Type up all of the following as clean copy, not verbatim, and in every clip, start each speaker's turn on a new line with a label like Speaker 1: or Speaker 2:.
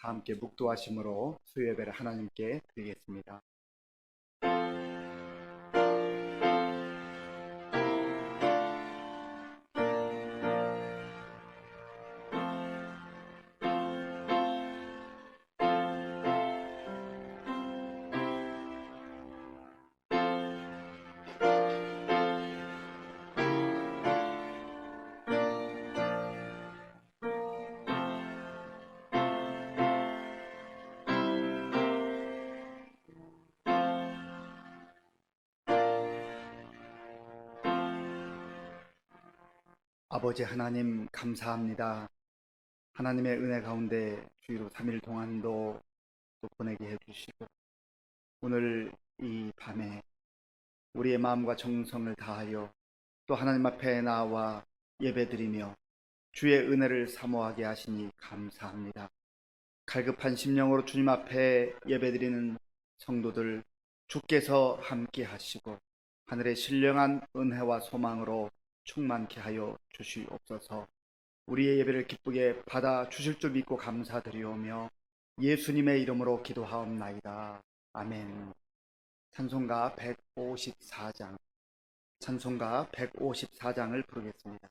Speaker 1: 다 함께 묵도하심으로 수요예배를 하나님께 드리겠습니다. 아버지 하나님 감사합니다. 하나님의 은혜 가운데 주의로 3일 동안도 또 보내게 해주시고 오늘 이 밤에 우리의 마음과 정성을 다하여 또 하나님 앞에 나와 예배드리며 주의 은혜를 사모하게 하시니 감사합니다. 갈급한 심령으로 주님 앞에 예배드리는 성도들 주께서 함께 하시고 하늘의 신령한 은혜와 소망으로 충만케 하여 주시옵소서. 우리의 예배를 기쁘게 받아 주실 줄 믿고 감사드리오며 예수님의 이름으로 기도하옵나이다. 아멘. 찬송가 154장 찬송가 154장을 부르겠습니다.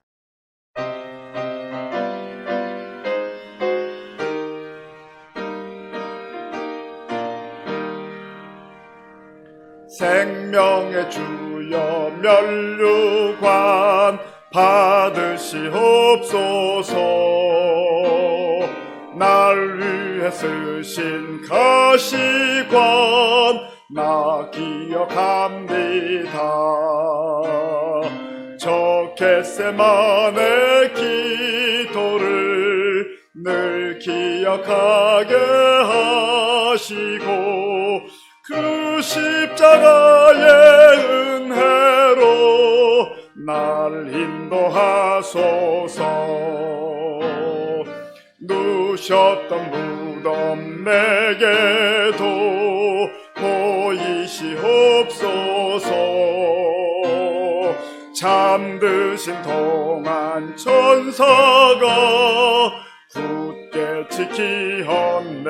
Speaker 2: 생명의 주여 면류관 받으시옵소서. 날 위해 쓰신 가시관 나 기억합니다. 저 겟세마네 기도를 늘 기억하게 하시고 그 십자가의 은혜로 날 인도하소서. 누셨던 무덤 내게도 보이시옵소서. 잠드신 동안 천사가 굳게 지키었네.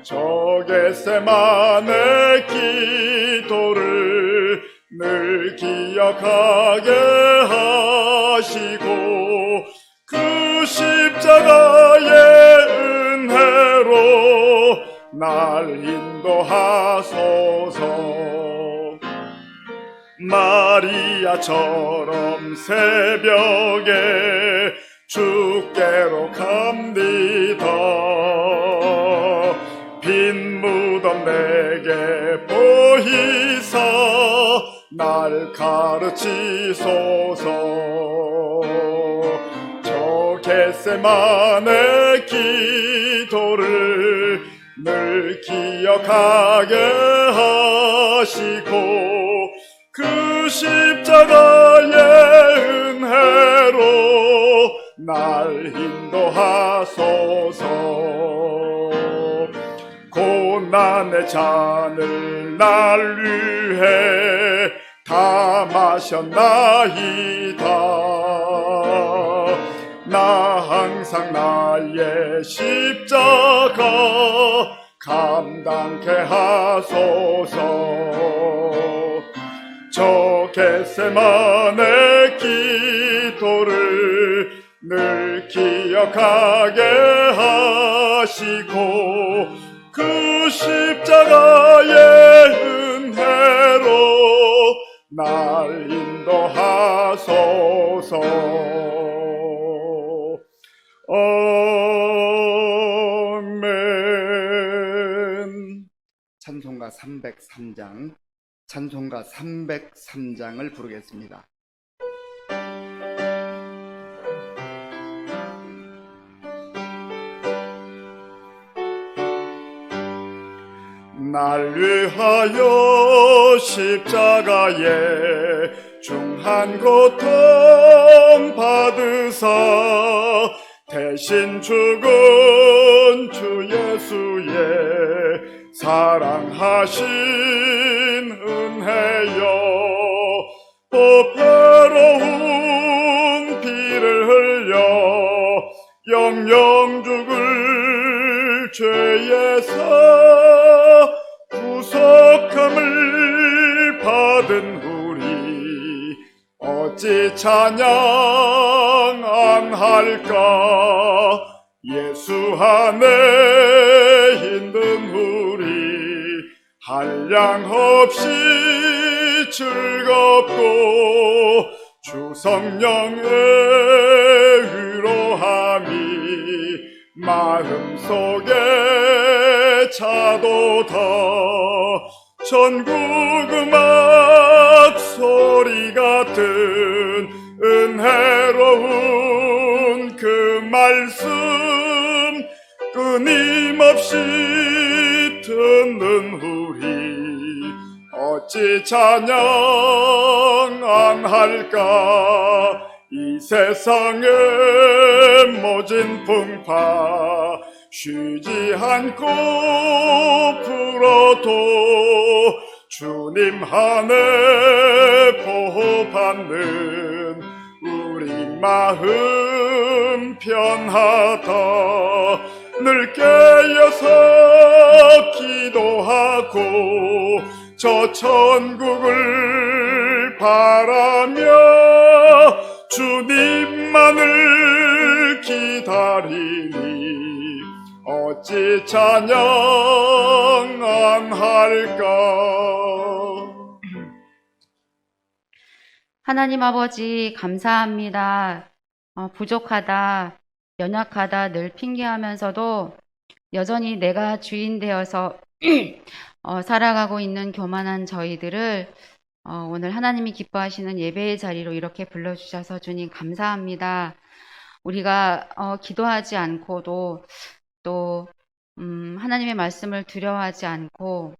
Speaker 2: 저 겟세마네 기도를 늘 기억하게 하시고 그 십자가의 은혜로 날 인도하소서. 마리아처럼 새벽에 주께로 갑니다. 빈 무덤 내게 보이사 날 가르치소서. 저 겟세마네 기도를 늘 기억하게 하시고 그 십자가의 은혜로 날 인도하소서. 고난의 잔을 날 위해 다 마셨나이다. 나 항상 나의 십자가 감당케 하소서. 저 겟세마네 기도를 늘 기억하게 하시고 그 십자가의 은혜로 날 인도하소서. 아멘.
Speaker 1: 찬송가 303장 찬송가 303장을 부르겠습니다.
Speaker 2: 날 위하여 십자가에 중한 고통 받으사 대신 죽은 주 예수의 사랑하신 은혜여 보배로운 피를 흘려 영영 죽을 죄에서 구속함을 받은 우리 어찌 찬양 안 할까. 예수 안에 있는 우리 한량없이 즐겁고 주 성령의 위로함이 마음속에 차도다. 전국 음악 소리 같은 은혜로운 그 말씀 끊임없이 듣는 우리 어찌 찬양 안 할까. 이 세상의 모진 풍파 쉬지 않고 불어도 주님 안에 보호받는 우리 마음 편하다. 늘 깨어서 기도하고 저 천국을 바라며 주님만을 기다리니 어찌 찬양 안 할까.
Speaker 3: 하나님 아버지 감사합니다. 부족하다, 연약하다 늘 핑계하면서도 여전히 내가 주인 되어서 살아가고 있는 교만한 저희들을 오늘 하나님이 기뻐하시는 예배의 자리로 이렇게 불러주셔서 주님 감사합니다. 우리가 기도하지 않고도 또 하나님의 말씀을 두려워하지 않고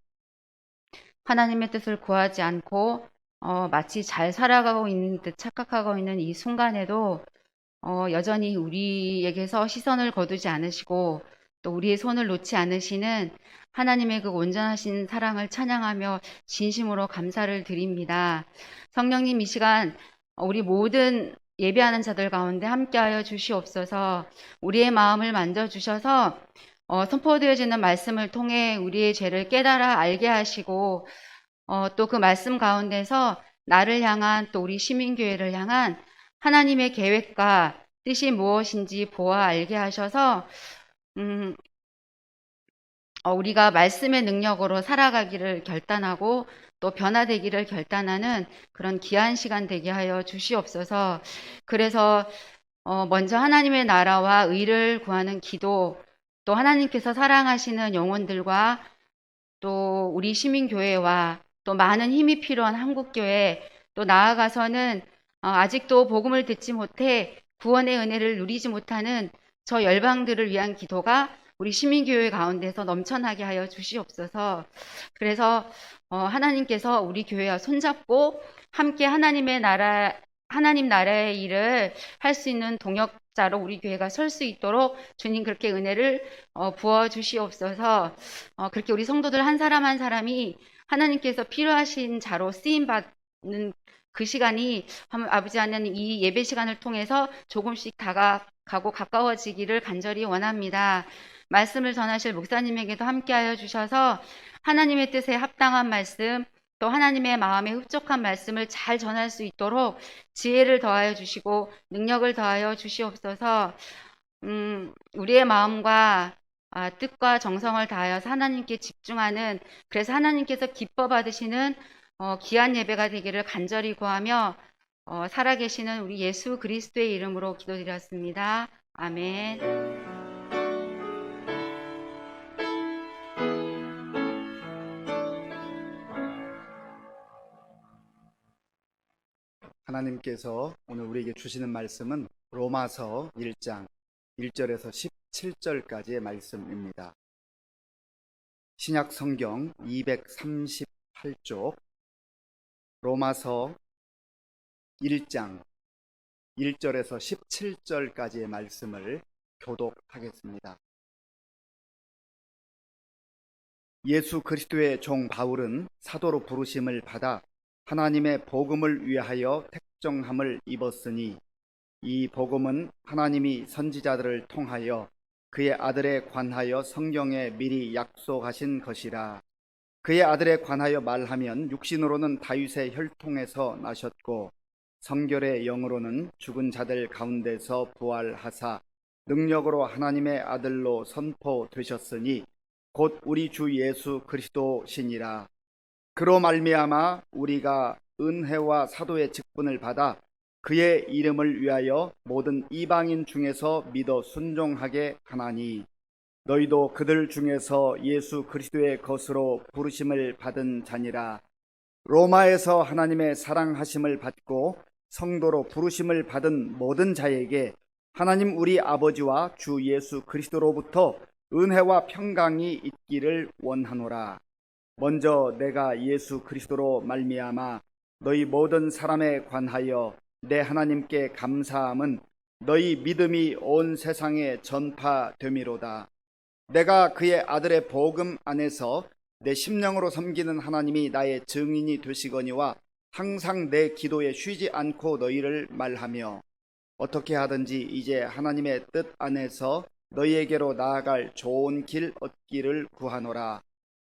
Speaker 3: 하나님의 뜻을 구하지 않고 마치 잘 살아가고 있는 듯 착각하고 있는 이 순간에도 여전히 우리에게서 시선을 거두지 않으시고 또 우리의 손을 놓지 않으시는 하나님의 그 온전하신 사랑을 찬양하며 진심으로 감사를 드립니다. 성령님, 이 시간 우리 모든 예배하는 자들 가운데 함께하여 주시옵소서. 우리의 마음을 만져주셔서 선포되어지는 말씀을 통해 우리의 죄를 깨달아 알게 하시고 또 그 말씀 가운데서 나를 향한 또 우리 시민교회를 향한 하나님의 계획과 뜻이 무엇인지 보아 알게 하셔서 우리가 말씀의 능력으로 살아가기를 결단하고 또 변화되기를 결단하는 그런 귀한 시간 되게 하여 주시옵소서. 그래서 먼저 하나님의 나라와 의를 구하는 기도, 또 하나님께서 사랑하시는 영혼들과 또 우리 시민교회와 또 많은 힘이 필요한 한국교회, 또 나아가서는 아직도 복음을 듣지 못해 구원의 은혜를 누리지 못하는 저 열방들을 위한 기도가 우리 시민교회 가운데서 넘쳐나게 하여 주시옵소서. 그래서 하나님께서 우리 교회와 손잡고 함께 하나님 나라의 일을 할 수 있는 동역자로 우리 교회가 설 수 있도록 주님 그렇게 은혜를 부어 주시옵소서. 그렇게 우리 성도들 한 사람 한 사람이 하나님께서 필요하신 자로 쓰임 받는 그 시간이 아버지 하나님 이 예배 시간을 통해서 조금씩 다가가고 가까워지기를 간절히 원합니다. 말씀을 전하실 목사님에게도 함께하여 주셔서 하나님의 뜻에 합당한 말씀, 또 하나님의 마음에 흡족한 말씀을 잘 전할 수 있도록 지혜를 더하여 주시고 능력을 더하여 주시옵소서. 우리의 마음과 뜻과 정성을 다하여서 하나님께 집중하는, 그래서 하나님께서 기뻐 받으시는 귀한 예배가 되기를 간절히 구하며 살아계시는 우리 예수 그리스도의 이름으로 기도드렸습니다. 아멘.
Speaker 1: 하나님께서 오늘 우리에게 주시는 말씀은 로마서 1장 1절에서 17절까지의 말씀입니다. 신약 성경 238쪽 로마서 1장 1절에서 17절까지의 말씀을 교독하겠습니다. 예수 그리스도의 종 바울은 사도로 부르심을 받아 하나님의 복음을 위하여 택정함을 입었으니 이 복음은 하나님이 선지자들을 통하여 그의 아들에 관하여 성경에 미리 약속하신 것이라. 그의 아들에 관하여 말하면 육신으로는 다윗의 혈통에서 나셨고 성결의 영으로는 죽은 자들 가운데서 부활하사 능력으로 하나님의 아들로 선포되셨으니 곧 우리 주 예수 그리스도시니라. 그로 말미암아 우리가 은혜와 사도의 직분을 받아 그의 이름을 위하여 모든 이방인 중에서 믿어 순종하게 하나니, 너희도 그들 중에서 예수 그리스도의 것으로 부르심을 받은 자니라. 로마에서 하나님의 사랑하심을 받고 성도로 부르심을 받은 모든 자에게 하나님 우리 아버지와 주 예수 그리스도로부터 은혜와 평강이 있기를 원하노라. 먼저 내가 예수 그리스도로 말미암아 너희 모든 사람에 관하여 내 하나님께 감사함은 너희 믿음이 온 세상에 전파됨이로다. 내가 그의 아들의 복음 안에서 내 심령으로 섬기는 하나님이 나의 증인이 되시거니와 항상 내 기도에 쉬지 않고 너희를 말하며 어떻게 하든지 이제 하나님의 뜻 안에서 너희에게로 나아갈 좋은 길 얻기를 구하노라.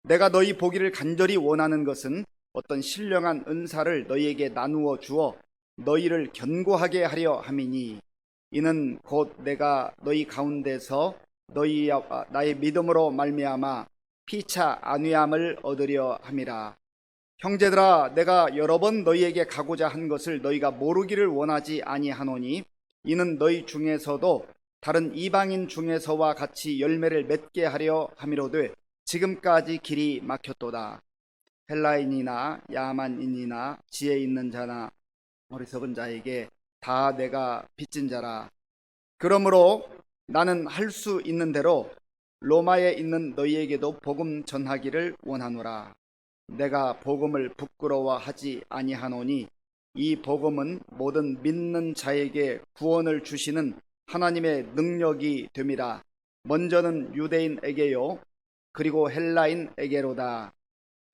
Speaker 1: 내가 너희 보기를 간절히 원하는 것은 어떤 신령한 은사를 너희에게 나누어 주어 너희를 견고하게 하려 함이니, 이는 곧 내가 너희 가운데서 너희와 나의 믿음으로 말미암아 피차 안위함을 얻으려 함이라. 형제들아, 내가 여러 번 너희에게 가고자 한 것을 너희가 모르기를 원하지 아니하노니, 이는 너희 중에서도 다른 이방인 중에서와 같이 열매를 맺게 하려 함이로되 지금까지 길이 막혔도다. 헬라인이나 야만인이나 지혜 있는 자나 어리석은 자에게 다 내가 빚진 자라. 그러므로 나는 할 수 있는 대로 로마에 있는 너희에게도 복음 전하기를 원하노라. 내가 복음을 부끄러워하지 아니하노니 이 복음은 모든 믿는 자에게 구원을 주시는 하나님의 능력이 됨이라. 먼저는 유대인에게요 그리고 헬라인에게로다.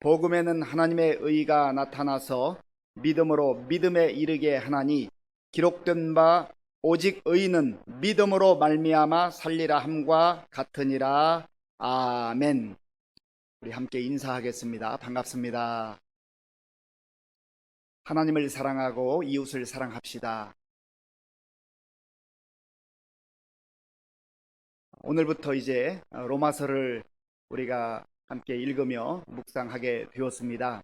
Speaker 1: 복음에는 하나님의 의가 나타나서 믿음으로 믿음에 이르게 하나니, 기록된 바 오직 의인은 믿음으로 말미암아 살리라 함과 같으니라. 아멘. 우리 함께 인사하겠습니다. 반갑습니다. 하나님을 사랑하고 이웃을 사랑합시다. 오늘부터 이제 로마서를 우리가 함께 읽으며 묵상하게 되었습니다.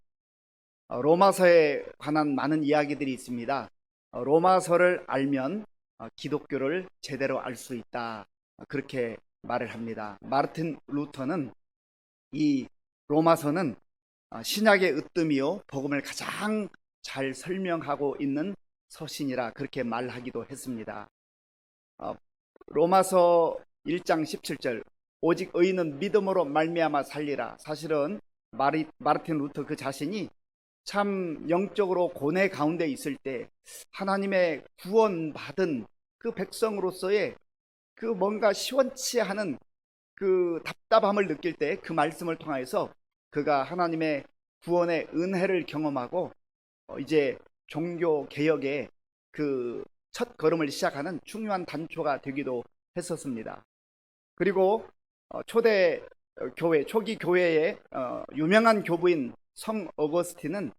Speaker 1: 로마서에 관한 많은 이야기들이 있습니다. 로마서를 알면 기독교를 제대로 알 수 있다, 그렇게 말을 합니다. 마르틴 루터는 이 로마서는 신약의 으뜸이요 복음을 가장 잘 설명하고 있는 서신이라 그렇게 말하기도 했습니다. 로마서 1장 17절 오직 의인은 믿음으로 말미암아 살리라. 사실은 마르틴 루터 그 자신이 참 영적으로 고뇌 가운데 있을 때 하나님의 구원받은 그 백성으로서의 그 뭔가 시원치 않은 그 답답함을 느낄 때 그 말씀을 통해서 그가 하나님의 구원의 은혜를 경험하고 이제 종교 개혁의 그 첫 걸음을 시작하는 중요한 단초가 되기도 했었습니다. 그리고 초대 교회, 초기 교회의 유명한 교부인 성 어거스틴은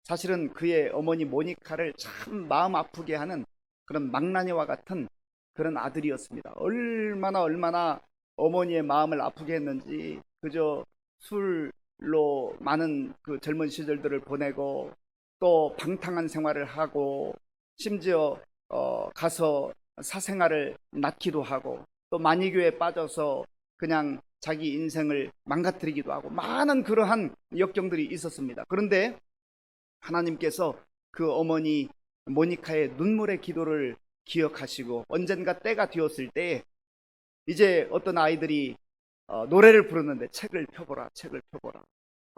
Speaker 1: 사실은 그의 어머니 모니카를 참 마음 아프게 하는 그런 망나니와 같은 그런 아들이었습니다. 얼마나 어머니의 마음을 아프게 했는지, 그저 술로 많은 그 젊은 시절들을 보내고 또 방탕한 생활을 하고 심지어 가서 사생활을 낳기도 하고 또 만이교에 빠져서 그냥 자기 인생을 망가뜨리기도 하고 많은 그러한 역경들이 있었습니다. 그런데 하나님께서 그 어머니 모니카의 눈물의 기도를 기억하시고 언젠가 때가 되었을 때 이제 어떤 아이들이 노래를 부르는데 책을 펴보라, 책을 펴보라,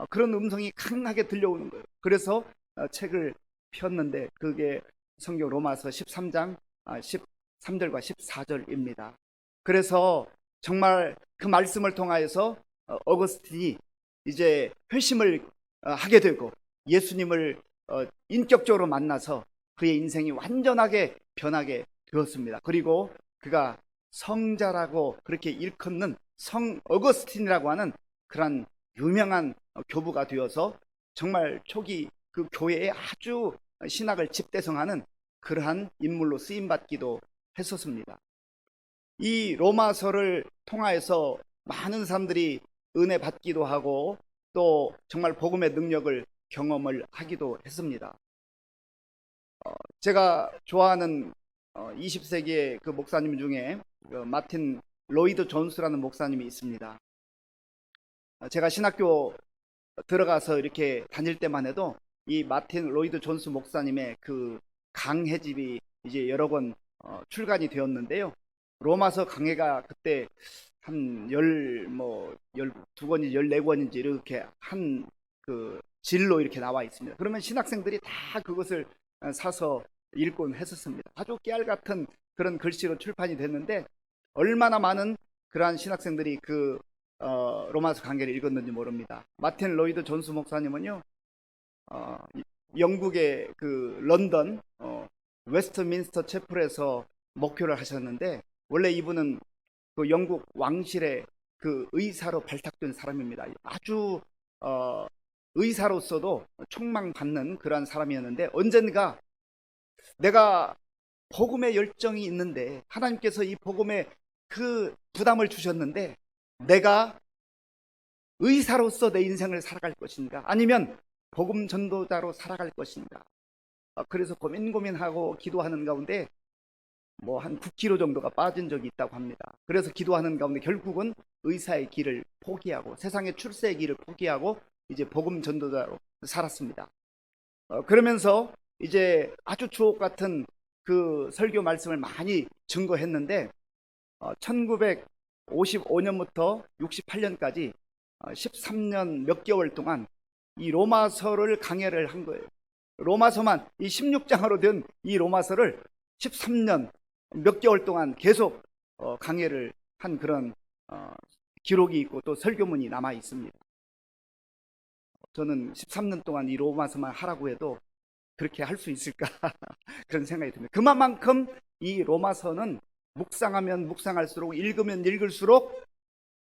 Speaker 1: 그런 음성이 강하게 들려오는 거예요. 그래서 책을 폈는데 그게 성경 로마서 13장 13절과 14절입니다. 그래서 정말 그 말씀을 통하여서 어거스틴이 이제 회심을 하게 되고 예수님을 인격적으로 만나서 그의 인생이 완전하게 변하게 되었습니다. 그리고 그가 성자라고 그렇게 일컫는 성 어거스틴이라고 하는 그런 유명한 교부가 되어서 정말 초기 그 교회에 아주 신학을 집대성하는 그러한 인물로 쓰임받기도 했었습니다. 이 로마서를 통하여서 많은 사람들이 은혜 받기도 하고 또 정말 복음의 능력을 경험을 하기도 했습니다. 제가 좋아하는 20세기의 그 목사님 중에 마틴 로이드 존스라는 목사님이 있습니다. 제가 신학교 들어가서 이렇게 다닐 때만 해도 이 마틴 로이드 존스 목사님의 그 강해집이 이제 여러 권 출간이 되었는데요. 로마서 강해가 그때 한 12권인지 14권인지 이렇게 한 그 질로 이렇게 나와 있습니다. 그러면 신학생들이 다 그것을 사서 읽곤 했었습니다. 아주 깨알 같은 그런 글씨로 출판이 됐는데 얼마나 많은 그러한 신학생들이 그 로마서 강해를 읽었는지 모릅니다. 마틴 로이드 존스 목사님은요, 영국의 그 런던 웨스트민스터 채플에서 목회를 하셨는데 원래 이분은 그 영국 왕실의 그 의사로 발탁된 사람입니다. 아주 의사로서도 촉망받는 그러한 사람이었는데 언젠가 내가 복음의 열정이 있는데 하나님께서 이 복음에 그 부담을 주셨는데 내가 의사로서 내 인생을 살아갈 것인가 아니면 복음 전도자로 살아갈 것인가 그래서 고민하고 기도하는 가운데 뭐 한 9kg 정도가 빠진 적이 있다고 합니다. 그래서 기도하는 가운데 결국은 의사의 길을 포기하고 세상의 출세의 길을 포기하고 이제 복음 전도자로 살았습니다. 그러면서 이제 아주 주옥 같은 그 설교 말씀을 많이 증거했는데 1955년부터 68년까지 13년 몇 개월 동안 이 로마서를 강해를 한 거예요. 로마서만 이 16장으로 된 이 로마서를 13년 몇 개월 동안 계속 강해를 한 그런 기록이 있고 또 설교문이 남아 있습니다. 저는 13년 동안 이 로마서만 하라고 해도 그렇게 할 수 있을까 그런 생각이 듭니다. 그만큼 이 로마서는 묵상하면 묵상할수록 읽으면 읽을수록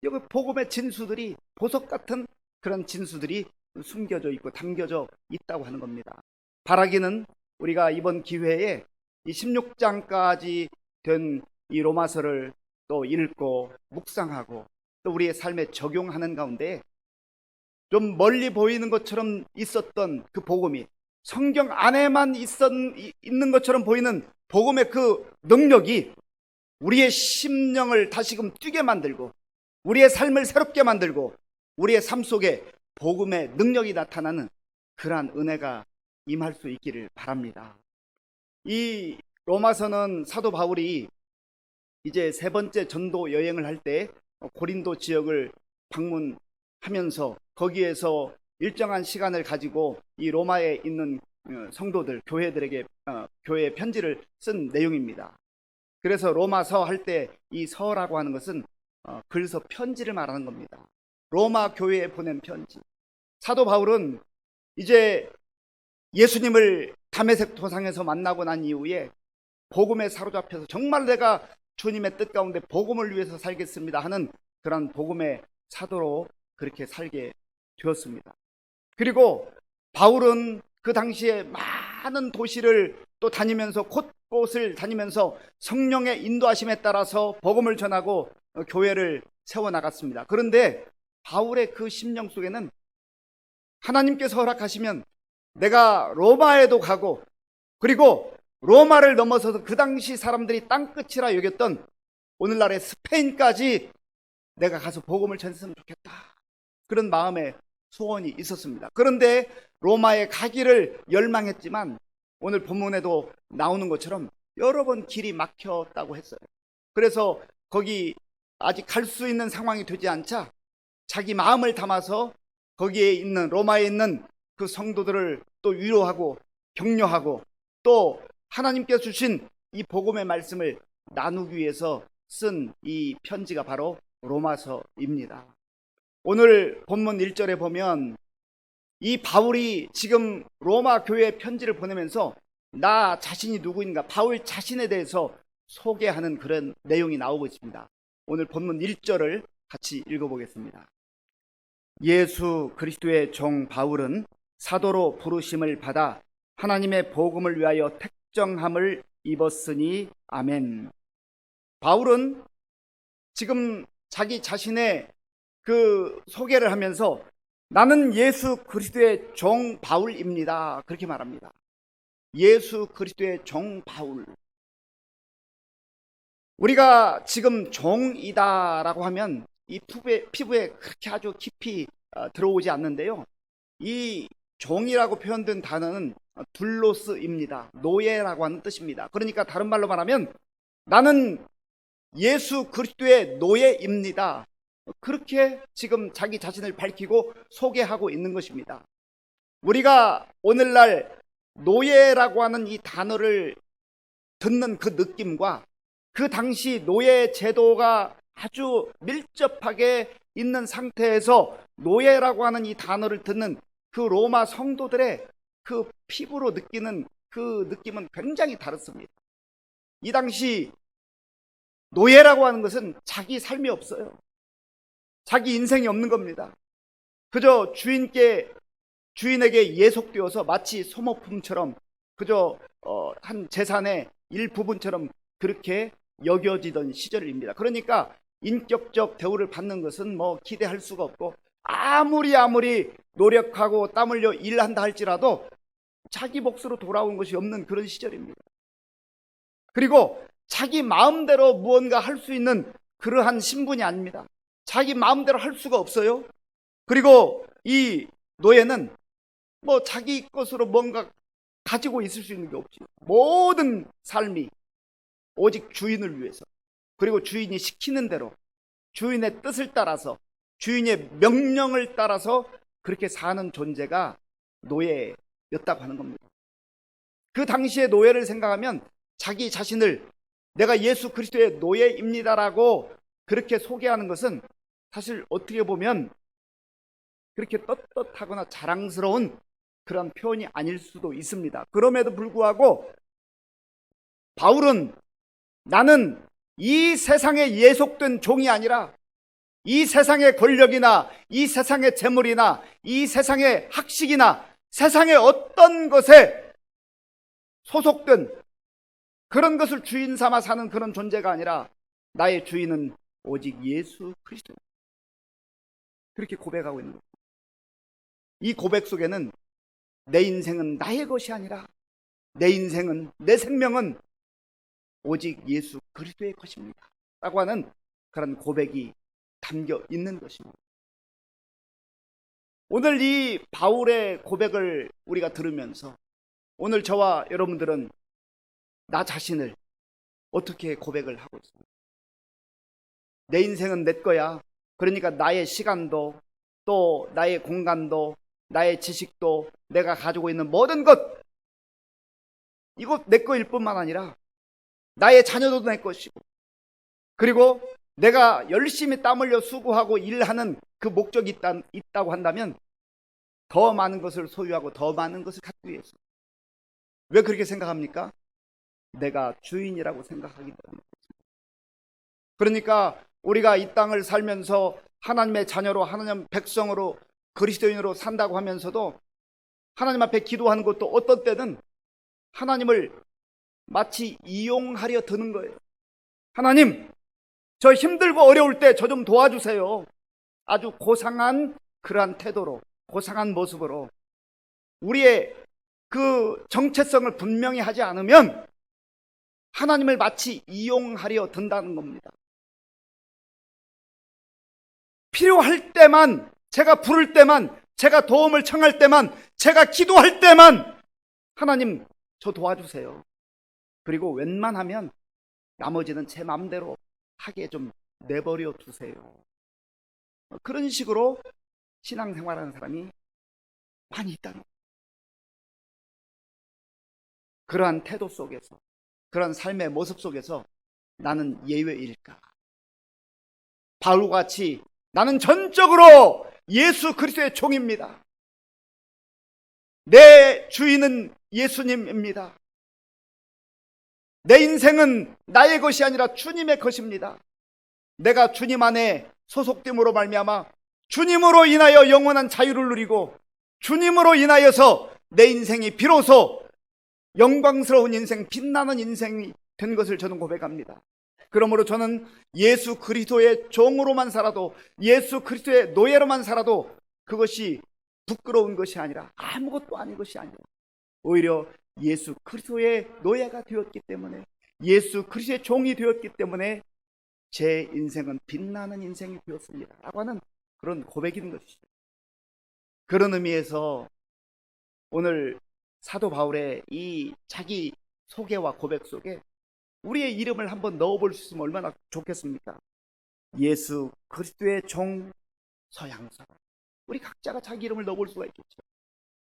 Speaker 1: 여기 복음의 진수들이 보석 같은 그런 진수들이 숨겨져 있고 담겨져 있다고 하는 겁니다. 바라기는 우리가 이번 기회에 이 16장까지 된 이 로마서를 또 읽고 묵상하고 또 우리의 삶에 적용하는 가운데 좀 멀리 보이는 것처럼 있었던 그 복음이 성경 안에만 있는 것처럼 보이는 복음의 그 능력이 우리의 심령을 다시금 뛰게 만들고 우리의 삶을 새롭게 만들고 우리의 삶 속에 복음의 능력이 나타나는 그러한 은혜가 임할 수 있기를 바랍니다. 이 로마서는 사도 바울이 이제 세 번째 전도 여행을 할 때 고린도 지역을 방문하면서 거기에서 일정한 시간을 가지고 이 로마에 있는 성도들, 교회들에게 교회 편지를 쓴 내용입니다. 그래서 로마서 할 때 이 서라고 하는 것은 글서 편지를 말하는 겁니다. 로마 교회에 보낸 편지. 사도 바울은 이제 예수님을 다메섹 도상에서 만나고 난 이후에 복음에 사로잡혀서 정말 내가 주님의 뜻 가운데 복음을 위해서 살겠습니다 하는 그런 복음의 사도로 그렇게 살게 되었습니다. 그리고 바울은 그 당시에 많은 도시를 또 다니면서 곳곳을 다니면서 성령의 인도하심에 따라서 복음을 전하고 교회를 세워나갔습니다. 그런데 바울의 그 심령 속에는 하나님께서 허락하시면 내가 로마에도 가고 그리고 로마를 넘어서서 그 당시 사람들이 땅끝이라 여겼던 오늘날의 스페인까지 내가 가서 복음을 전했으면 좋겠다. 그런 마음의 소원이 있었습니다. 그런데 로마에 가기를 열망했지만 오늘 본문에도 나오는 것처럼 여러 번 길이 막혔다고 했어요. 그래서 거기 아직 갈 수 있는 상황이 되지 않자 자기 마음을 담아서 거기에 있는 로마에 있는 그 성도들을 또 위로하고 격려하고 또 하나님께서 주신 이 복음의 말씀을 나누기 위해서 쓴 이 편지가 바로 로마서입니다. 오늘 본문 1절에 보면 이 바울이 지금 로마 교회에 편지를 보내면서 나 자신이 누구인가 바울 자신에 대해서 소개하는 그런 내용이 나오고 있습니다. 오늘 본문 1절을 같이 읽어보겠습니다. 예수 그리스도의 종 바울은 사도로 부르심을 받아 하나님의 복음을 위하여 택정함을 입었으니 아멘. 바울은 지금 자기 자신의 그 소개를 하면서 나는 예수 그리스도의 종 바울입니다, 그렇게 말합니다. 예수 그리스도의 종 바울. 우리가 지금 종이다라고 하면 이 피부에 그렇게 아주 깊이 들어오지 않는데요, 이 종이라고 표현된 단어는 둘로스입니다. 노예라고 하는 뜻입니다. 그러니까 다른 말로 말하면 나는 예수 그리스도의 노예입니다, 그렇게 지금 자기 자신을 밝히고 소개하고 있는 것입니다. 우리가 오늘날 노예라고 하는 이 단어를 듣는 그 느낌과 그 당시 노예 제도가 아주 밀접하게 있는 상태에서 노예라고 하는 이 단어를 듣는 그 로마 성도들의 그 피부로 느끼는 그 느낌은 굉장히 다릅니다. 이 당시 노예라고 하는 것은 자기 삶이 없어요. 자기 인생이 없는 겁니다. 그저 주인에게 예속되어서 마치 소모품처럼 그저 한 재산의 일부분처럼 그렇게 여겨지던 시절입니다. 그러니까 인격적 대우를 받는 것은 뭐 기대할 수가 없고, 아무리 노력하고 땀 흘려 일한다 할지라도 자기 몫으로 돌아온 것이 없는 그런 시절입니다. 그리고 자기 마음대로 무언가 할 수 있는 그러한 신분이 아닙니다. 자기 마음대로 할 수가 없어요. 그리고 이 노예는 뭐 자기 것으로 뭔가 가지고 있을 수 있는 게 없지. 모든 삶이 오직 주인을 위해서, 그리고 주인이 시키는 대로, 주인의 뜻을 따라서, 주인의 명령을 따라서 그렇게 사는 존재가 노예였다고 하는 겁니다. 그 당시의 노예를 생각하면 자기 자신을 내가 예수 그리스도의 노예입니다라고 그렇게 소개하는 것은 사실 어떻게 보면 그렇게 떳떳하거나 자랑스러운 그런 표현이 아닐 수도 있습니다. 그럼에도 불구하고 바울은 나는 이 세상에 예속된 종이 아니라 이 세상의 권력이나 이 세상의 재물이나 이 세상의 학식이나 세상의 어떤 것에 소속된 그런 것을 주인 삼아 사는 그런 존재가 아니라 나의 주인은 오직 예수 그리스도, 그렇게 고백하고 있는 겁니다. 이 고백 속에는 내 인생은 나의 것이 아니라 내 인생은, 내 생명은 오직 예수 그리스도의 것입니다 라고 하는 그런 고백이 담겨 있는 것입니다. 오늘 이 바울의 고백을 우리가 들으면서 오늘 저와 여러분들은 나 자신을 어떻게 고백을 하고 있습니까? 내 인생은 내 거야. 그러니까 나의 시간도, 또 나의 공간도, 나의 지식도, 내가 가지고 있는 모든 것, 이거 내 거일 뿐만 아니라 나의 자녀도 내 것이고, 그리고 내가 열심히 땀 흘려 수고하고 일하는 그 목적이 있다고 한다면 더 많은 것을 소유하고 더 많은 것을 갖기 위해서. 왜 그렇게 생각합니까? 내가 주인이라고 생각하기 때문에. 그러니까 우리가 이 땅을 살면서 하나님의 자녀로, 하나님 백성으로, 그리스도인으로 산다고 하면서도 하나님 앞에 기도하는 것도 어떤 때는 하나님을 마치 이용하려 드는 거예요. 하나님, 저 힘들고 어려울 때 저 좀 도와주세요. 아주 고상한 그러한 태도로, 고상한 모습으로 우리의 그 정체성을 분명히 하지 않으면 하나님을 마치 이용하려 든다는 겁니다. 필요할 때만, 제가 부를 때만, 제가 도움을 청할 때만, 제가 기도할 때만 하나님 저 도와주세요. 그리고 웬만하면 나머지는 제 마음대로 하게 좀 내버려 두세요. 그런 식으로 신앙생활하는 사람이 많이 있다는 거예요. 그러한 태도 속에서, 그러한 삶의 모습 속에서 나는 예외일까? 바울과 같이 나는 전적으로 예수 그리스도의 종입니다. 내 주인은 예수님입니다. 내 인생은 나의 것이 아니라 주님의 것입니다. 내가 주님 안에 소속됨으로 말미암아 주님으로 인하여 영원한 자유를 누리고 주님으로 인하여서 내 인생이 비로소 영광스러운 인생, 빛나는 인생이 된 것을 저는 고백합니다. 그러므로 저는 예수 그리스도의 종으로만 살아도, 예수 그리스도의 노예로만 살아도 그것이 부끄러운 것이 아니라, 아무것도 아닌 것이 아니라, 오히려 예수 그리스도의 노예가 되었기 때문에, 예수 그리스도의 종이 되었기 때문에 제 인생은 빛나는 인생이 되었습니다 라고 하는 그런 고백이 있는 것이죠. 그런 의미에서 오늘 사도 바울의 이 자기 소개와 고백 속에 우리의 이름을 한번 넣어볼 수 있으면 얼마나 좋겠습니까? 예수 그리스도의 종 서양서. 우리 각자가 자기 이름을 넣어볼 수가 있겠죠.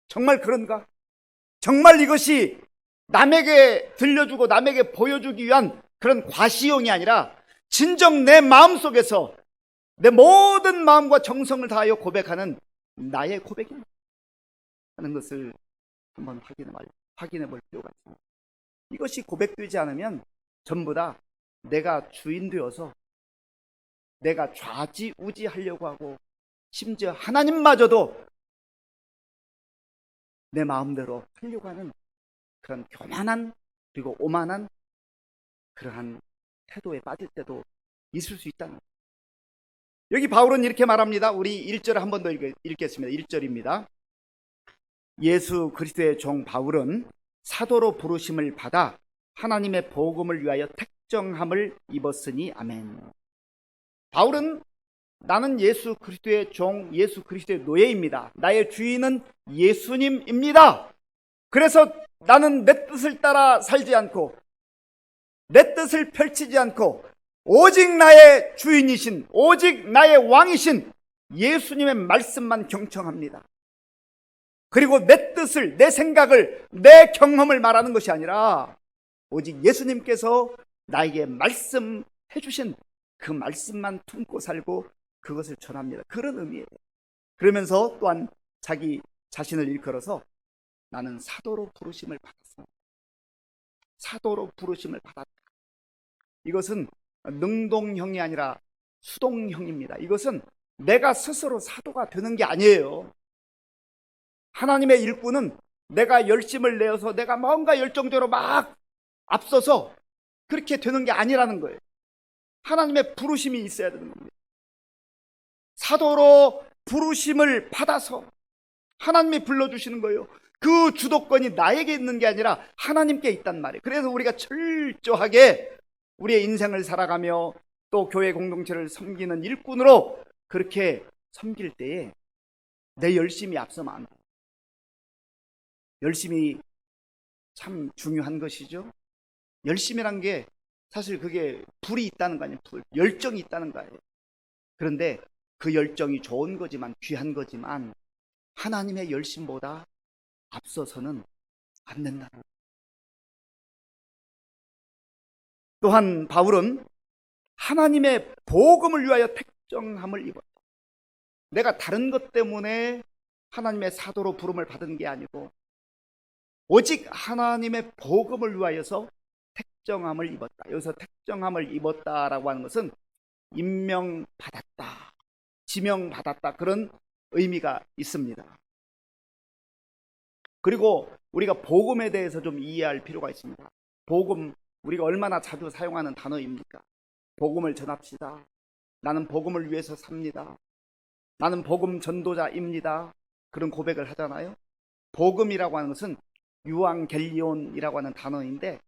Speaker 1: 정말 그런가? 정말 이것이 남에게 들려주고 남에게 보여주기 위한 그런 과시용이 아니라 진정 내 마음속에서 내 모든 마음과 정성을 다하여 고백하는 나의 고백입니다 하는 것을 한번 확인해 볼 필요가 있습니다. 이것이 고백되지 않으면 전부 다 내가 주인 되어서 내가 좌지우지하려고 하고, 심지어 하나님마저도 내 마음대로 하려고 하는 그런 교만한, 그리고 오만한 그러한 태도에 빠질 때도 있을 수 있다는 거예요. 여기 바울은 이렇게 말합니다. 우리 1절을 한 번 더 읽겠습니다. 1절입니다. 예수 그리스도의 종 바울은 사도로 부르심을 받아 하나님의 복음을 위하여 택정함을 입었으니 아멘. 바울은 나는 예수 그리스도의 종, 예수 그리스도의 노예입니다. 나의 주인은 예수님입니다. 그래서 나는 내 뜻을 따라 살지 않고 내 뜻을 펼치지 않고 오직 나의 주인이신, 오직 나의 왕이신 예수님의 말씀만 경청합니다. 그리고 내 뜻을, 내 생각을, 내 경험을 말하는 것이 아니라 오직 예수님께서 나에게 말씀해 주신 그 말씀만 품고 살고 그것을 전합니다. 그런 의미예요. 그러면서 또한 자기 자신을 일컬어서 나는 사도로 부르심을 받았습니다. 사도로 부르심을 받았다. 이것은 능동형이 아니라 수동형입니다. 이것은 내가 스스로 사도가 되는 게 아니에요. 하나님의 일꾼은 내가 열심을 내어서 내가 뭔가 열정적으로 막 앞서서 그렇게 되는 게 아니라는 거예요. 하나님의 부르심이 있어야 되는 겁니다. 사도로 부르심을 받아서 하나님이 불러주시는 거예요. 그 주도권이 나에게 있는 게 아니라 하나님께 있단 말이에요. 그래서 우리가 철저하게 우리의 인생을 살아가며 또 교회 공동체를 섬기는 일꾼으로 그렇게 섬길 때에 내 열심이 앞서면 안 돼요. 열심이 참 중요한 것이죠. 열심이란 게 사실 그게 불이 있다는 거 아니에요. 열정이 있다는 거예요. 그런데 그 열정이 좋은 거지만, 귀한 거지만 하나님의 열심보다 앞서서는 안 된다는 거예요. 또한 바울은 하나님의 복음을 위하여 택정함을 입었다. 내가 다른 것 때문에 하나님의 사도로 부름을 받은 게 아니고 오직 하나님의 복음을 위하여서 택정함을 입었다. 여기서 택정함을 입었다라고 하는 것은 임명받았다, 지명받았다, 그런 의미가 있습니다. 그리고 우리가 복음에 대해서 좀 이해할 필요가 있습니다. 복음, 우리가 얼마나 자주 사용하는 단어입니까? 복음을 전합시다. 나는 복음을 위해서 삽니다. 나는 복음 전도자입니다. 그런 고백을 하잖아요. 복음이라고 하는 것은 유앙겔리온이라고 하는 단어인데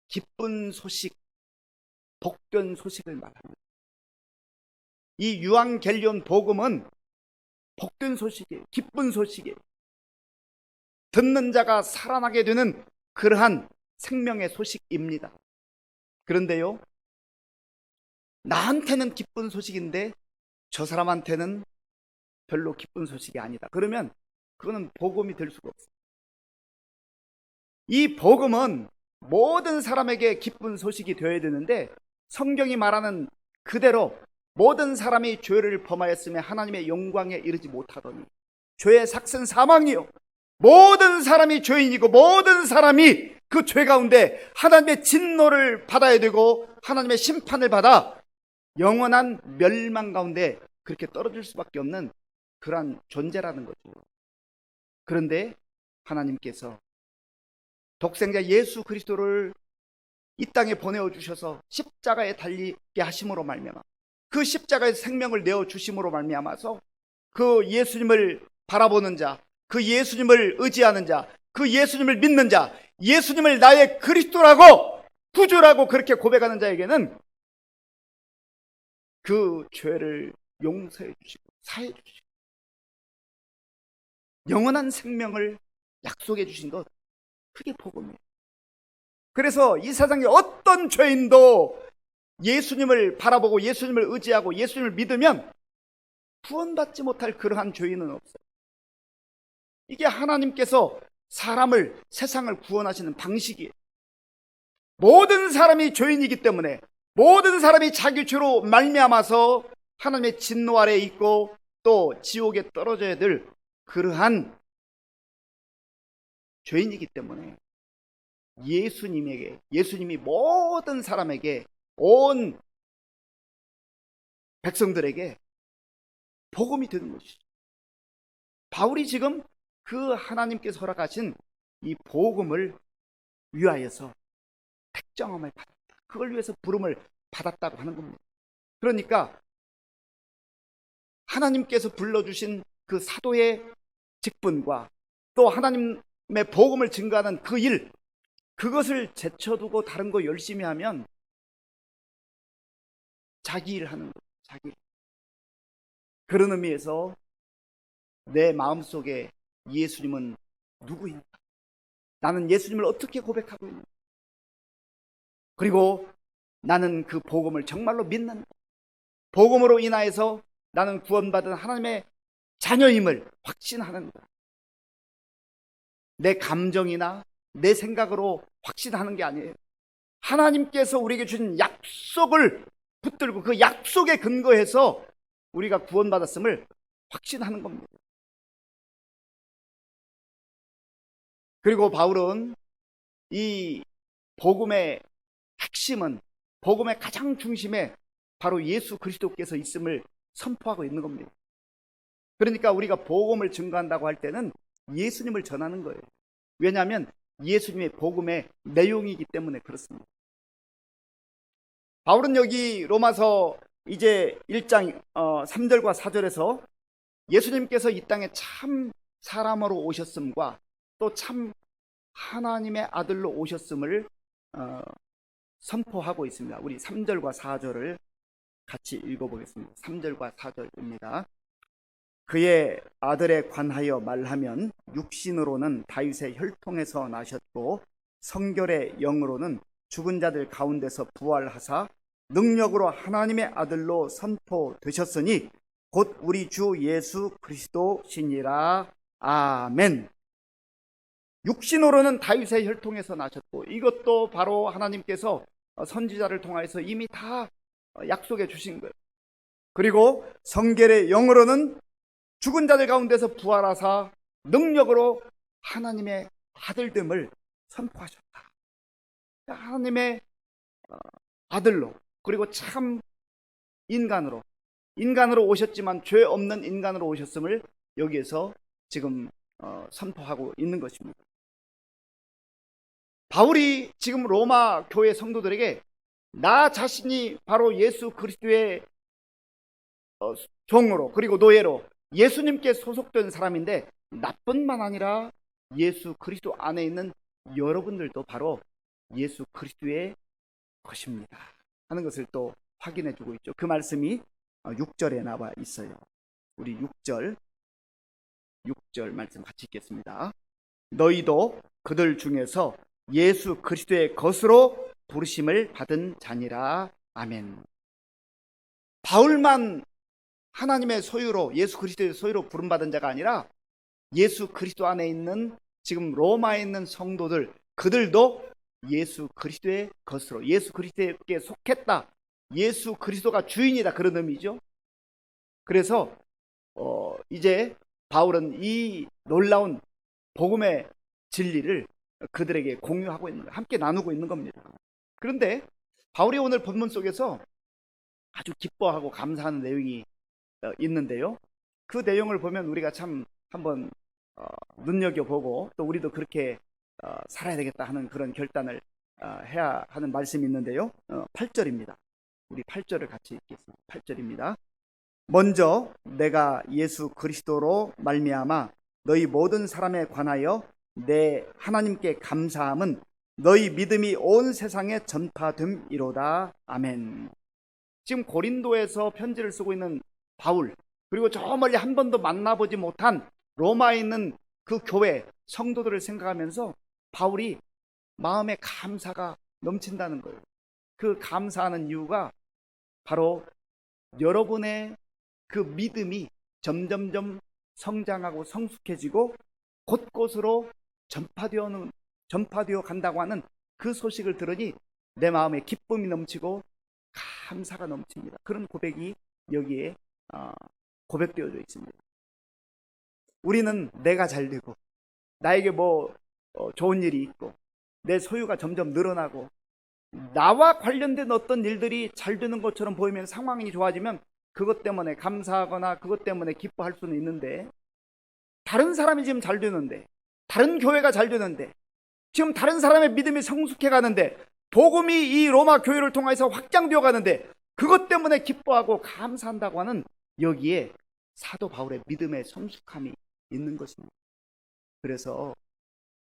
Speaker 1: 기쁜 소식, 복된 소식을 말합니다. 이 유앙겔리온 복음은 복된 소식이에요. 기쁜 소식이에요. 듣는 자가 살아나게 되는 그러한 생명의 소식입니다. 그런데요, 나한테는 기쁜 소식인데 저 사람한테는 별로 기쁜 소식이 아니다. 그러면 그거는 복음이 될 수가 없어요. 이 복음은 모든 사람에게 기쁜 소식이 되어야 되는데 성경이 말하는 그대로 모든 사람이 죄를 범하였으며 하나님의 영광에 이르지 못하더니 죄의 삭은 사망이요 모든 사람이 죄인이고 모든 사람이 그 죄 가운데 하나님의 진노를 받아야 되고 하나님의 심판을 받아 영원한 멸망 가운데 그렇게 떨어질 수밖에 없는 그러한 존재라는 거죠. 그런데 하나님께서 독생자 예수 그리스도를 이 땅에 보내어 주셔서 십자가에 달리게 하심으로 말미암아, 그 십자가의 생명을 내어 주심으로 말미암아서 그 예수님을 바라보는 자, 그 예수님을 의지하는 자, 그 예수님을 믿는 자, 예수님을 나의 그리스도라고 구주라고 그렇게 고백하는 자에게는 그 죄를 용서해 주시고 사해 주시고 영원한 생명을 약속해 주신 것, 그게 복음이에요. 그래서 이 세상에 어떤 죄인도 예수님을 바라보고 예수님을 의지하고 예수님을 믿으면 구원받지 못할 그러한 죄인은 없어요. 이게 하나님께서 사람을, 세상을 구원하시는 방식이에요. 모든 사람이 죄인이기 때문에 모든 사람이 자기 죄로 말미암아서 하나님의 진노 아래에 있고 또 지옥에 떨어져야 될 그러한 죄인이기 때문에 예수님이 모든 사람에게, 온 백성들에게 복음이 되는 것이죠. 바울이 지금 그 하나님께서 허락하신 이 복음을 위하여서 택정함을 받았다, 그걸 위해서 부름을 받았다고 하는 겁니다. 그러니까 하나님께서 불러주신 그 사도의 직분과 또 하나님의 복음을 증거하는 그 일, 그것을 제쳐두고 다른 거 열심히 하면 자기 일 하는 거예요. 자기 일. 그런 의미에서 내 마음속에 예수님은 누구인가? 나는 예수님을 어떻게 고백하고 있는가? 그리고 나는 그 복음을 정말로 믿는다. 복음으로 인하여서 나는 구원받은 하나님의 자녀임을 확신하는 거야. 내 감정이나 내 생각으로 확신하는 게 아니에요. 하나님께서 우리에게 주신 약속을 붙들고 그 약속에 근거해서 우리가 구원받았음을 확신하는 겁니다. 그리고 바울은 이 복음의 핵심은, 복음의 가장 중심에 바로 예수 그리스도께서 있음을 선포하고 있는 겁니다. 그러니까 우리가 복음을 증거한다고 할 때는 예수님을 전하는 거예요. 왜냐하면 예수님의 복음의 내용이기 때문에 그렇습니다. 바울은 여기 로마서 이제 1장 3절과 4절에서 예수님께서 이 땅에 참 사람으로 오셨음과 또 참 하나님의 아들로 오셨음을 선포하고 있습니다. 우리 3절과 4절을 같이 읽어보겠습니다. 3절과 4절입니다. 그의 아들에 관하여 말하면 육신으로는 다윗의 혈통에서 나셨고 성결의 영으로는 죽은 자들 가운데서 부활하사 능력으로 하나님의 아들로 선포되셨으니 곧 우리 주 예수 그리스도시니라. 아멘. 육신으로는 다윗의 혈통에서 나셨고, 이것도 바로 하나님께서 선지자를 통하여서 이미 다 약속해 주신 거예요. 그리고 성결의 영으로는 죽은 자들 가운데서 부활하사 능력으로 하나님의 아들됨을 선포하셨다. 하나님의 아들로, 그리고 참 인간으로 오셨지만 죄 없는 인간으로 오셨음을 여기에서 지금 선포하고 있는 것입니다. 바울이 지금 로마 교회 성도들에게 나 자신이 바로 예수 그리스도의 종으로, 그리고 노예로 예수님께 소속된 사람인데 나뿐만 아니라 예수 그리스도 안에 있는 여러분들도 바로 예수 그리스도의 것입니다 하는 것을 또 확인해 주고 있죠. 그 말씀이 6절에 나와 있어요. 우리 6절 말씀 같이 읽겠습니다. 너희도 그들 중에서 예수 그리스도의 것으로 부르심을 받은 자니라. 아멘. 바울만 하나님의 소유로, 예수 그리스도의 소유로 부름받은 자가 아니라 예수 그리스도 안에 있는 지금 로마에 있는 성도들, 그들도 예수 그리스도의 것으로, 예수 그리스도에게 속했다, 예수 그리스도가 주인이다, 그런 의미죠. 그래서 이제 바울은 이 놀라운 복음의 진리를 그들에게 공유하고 있는 거예요. 함께 나누고 있는 겁니다. 그런데 바울이 오늘 본문 속에서 아주 기뻐하고 감사하는 내용이 있는데요. 그 내용을 보면 우리가 참 한번 눈여겨보고 또 우리도 그렇게 살아야 되겠다 하는 그런 결단을 해야 하는 말씀이 있는데요. 8절입니다. 우리 8절을 같이 읽겠습니다. 8절입니다. 먼저 내가 예수 그리스도로 말미암아 너희 모든 사람에 관하여 내 하나님께 감사함은 너희 믿음이 온 세상에 전파됨이로다. 아멘. 지금 고린도에서 편지를 쓰고 있는 바울, 그리고 저 멀리 한 번도 만나보지 못한 로마에 있는 그 교회 성도들을 생각하면서 바울이 마음에 감사가 넘친다는 거예요. 그 감사하는 이유가 바로 여러분의 그 믿음이 점점점 성장하고 성숙해지고 곳곳으로 전파되어 간다고 하는 그 소식을 들으니 내 마음에 기쁨이 넘치고 감사가 넘칩니다. 그런 고백이 여기에 고백되어져 있습니다. 우리는 내가 잘 되고 나에게 좋은 일이 있고 내 소유가 점점 늘어나고 나와 관련된 어떤 일들이 잘 되는 것처럼 보이면, 상황이 좋아지면 그것 때문에 감사하거나 그것 때문에 기뻐할 수는 있는데, 다른 사람이 지금 잘 되는데, 다른 교회가 잘 되는데, 지금 다른 사람의 믿음이 성숙해 가는데, 복음이 이 로마 교회를 통해서 확장되어 가는데 그것 때문에 기뻐하고 감사한다고 하는, 여기에 사도 바울의 믿음의 성숙함이 있는 것입니다. 그래서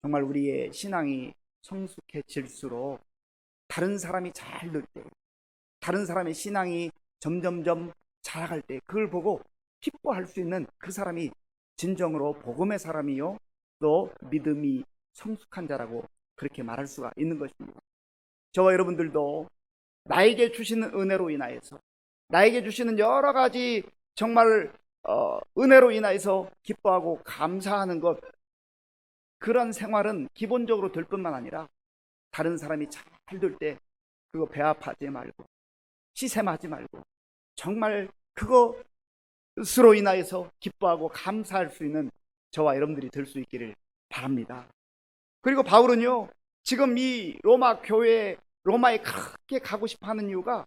Speaker 1: 정말 우리의 신앙이 성숙해질수록 다른 사람이 잘 될 때, 다른 사람의 신앙이 점점점 자라갈 때 그걸 보고 기뻐할 수 있는 그 사람이 진정으로 복음의 사람이요 또 믿음이 성숙한 자라고 그렇게 말할 수가 있는 것입니다. 저와 여러분들도 나에게 주시는 은혜로 인하여서, 나에게 주시는 여러 가지 정말 은혜로 인하여서 기뻐하고 감사하는 것, 그런 생활은 기본적으로 될 뿐만 아니라 다른 사람이 잘 될 때 그거 배아파지 말고 시샘하지 말고 정말 그것으로 인하여서 기뻐하고 감사할 수 있는 저와 여러분들이 될 수 있기를 바랍니다. 그리고 바울은요, 지금 이 로마 교회, 로마에 크게 가고 싶어 하는 이유가,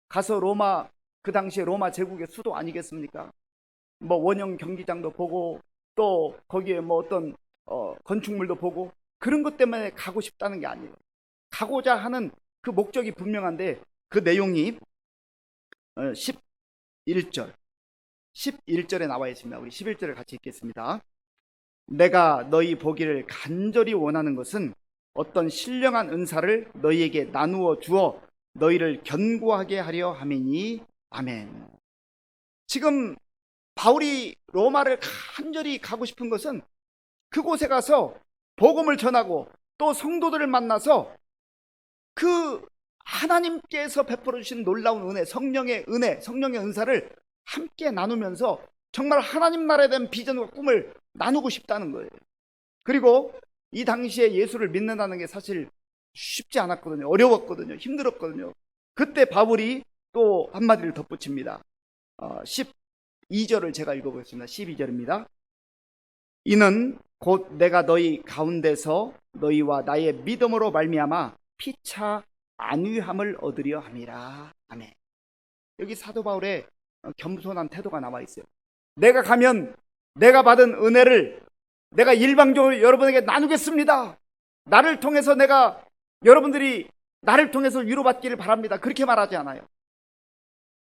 Speaker 1: 가서 로마, 그 당시에 로마 제국의 수도 아니겠습니까? 원형 경기장도 보고 또 거기에 어떤 건축물도 보고, 그런 것 때문에 가고 싶다는 게 아니에요. 가고자 하는 그 목적이 분명한데, 그 내용이 11절에 나와 있습니다. 우리 11절을 같이 읽겠습니다. 내가 너희 보기를 간절히 원하는 것은 어떤 신령한 은사를 너희에게 나누어 주어 너희를 견고하게 하려 함이니. 아멘. 지금 바울이 로마를 간절히 가고 싶은 것은 그곳에 가서 복음을 전하고 또 성도들을 만나서 그 하나님께서 베풀어 주신 놀라운 은혜, 성령의 은사를 함께 나누면서 정말 하나님 나라에 대한 비전과 꿈을 나누고 싶다는 거예요. 그리고 이 당시에 예수를 믿는다는 게 사실 쉽지 않았거든요. 어려웠거든요. 힘들었거든요. 그때 바울이 또 한마디를 덧붙입니다. 12절을 제가 읽어보겠습니다. 12절입니다. 이는 곧 내가 너희 가운데서 너희와 나의 믿음으로 말미암아 피차 안위함을 얻으려 함이라. 아멘. 여기 사도 바울의 겸손한 태도가 나와 있어요. 내가 가면 내가 받은 은혜를 내가 일방적으로 여러분에게 나누겠습니다. 나를 통해서 여러분들이 나를 통해서 위로받기를 바랍니다. 그렇게 말하지 않아요.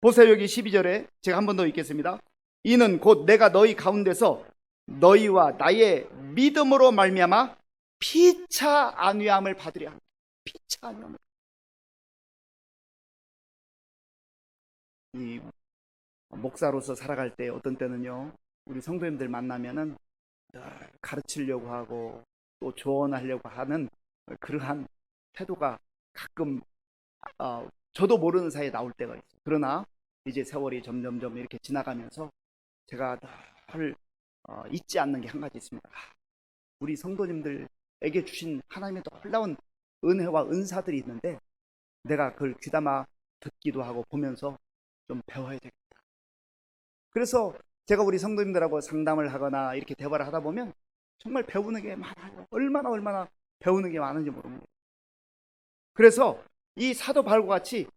Speaker 1: 보세요. 여기 12절에 제가 한 번 더 읽겠습니다. 이는 곧 내가 너희 가운데서 너희와 나의 믿음으로 말미암아 피차 안위함을 받으려 합니다. 피차 안위함을. 이 목사로서 살아갈 때 어떤 때는요, 우리 성도님들 만나면은 가르치려고 하고 또 조언하려고 하는 그러한 태도가 가끔 저도 모르는 사이에 나올 때가 있어요. 그러나 이제 세월이 점점점 이렇게 지나가면서 제가 늘 잊지 않는 게 한 가지 있습니다. 우리 성도님들에게 주신 하나님의 놀라운 은혜와 은사들이 있는데 내가 그걸 귀담아 듣기도 하고 보면서 좀 배워야 되겠다. 그래서 제가 우리 성도님들하고 상담을 하거나 이렇게 대화를 하다 보면 정말 배우는 게 많아요. 얼마나 배우는 게 많은지 모릅니다. 그래서 이 사도 바울과 같이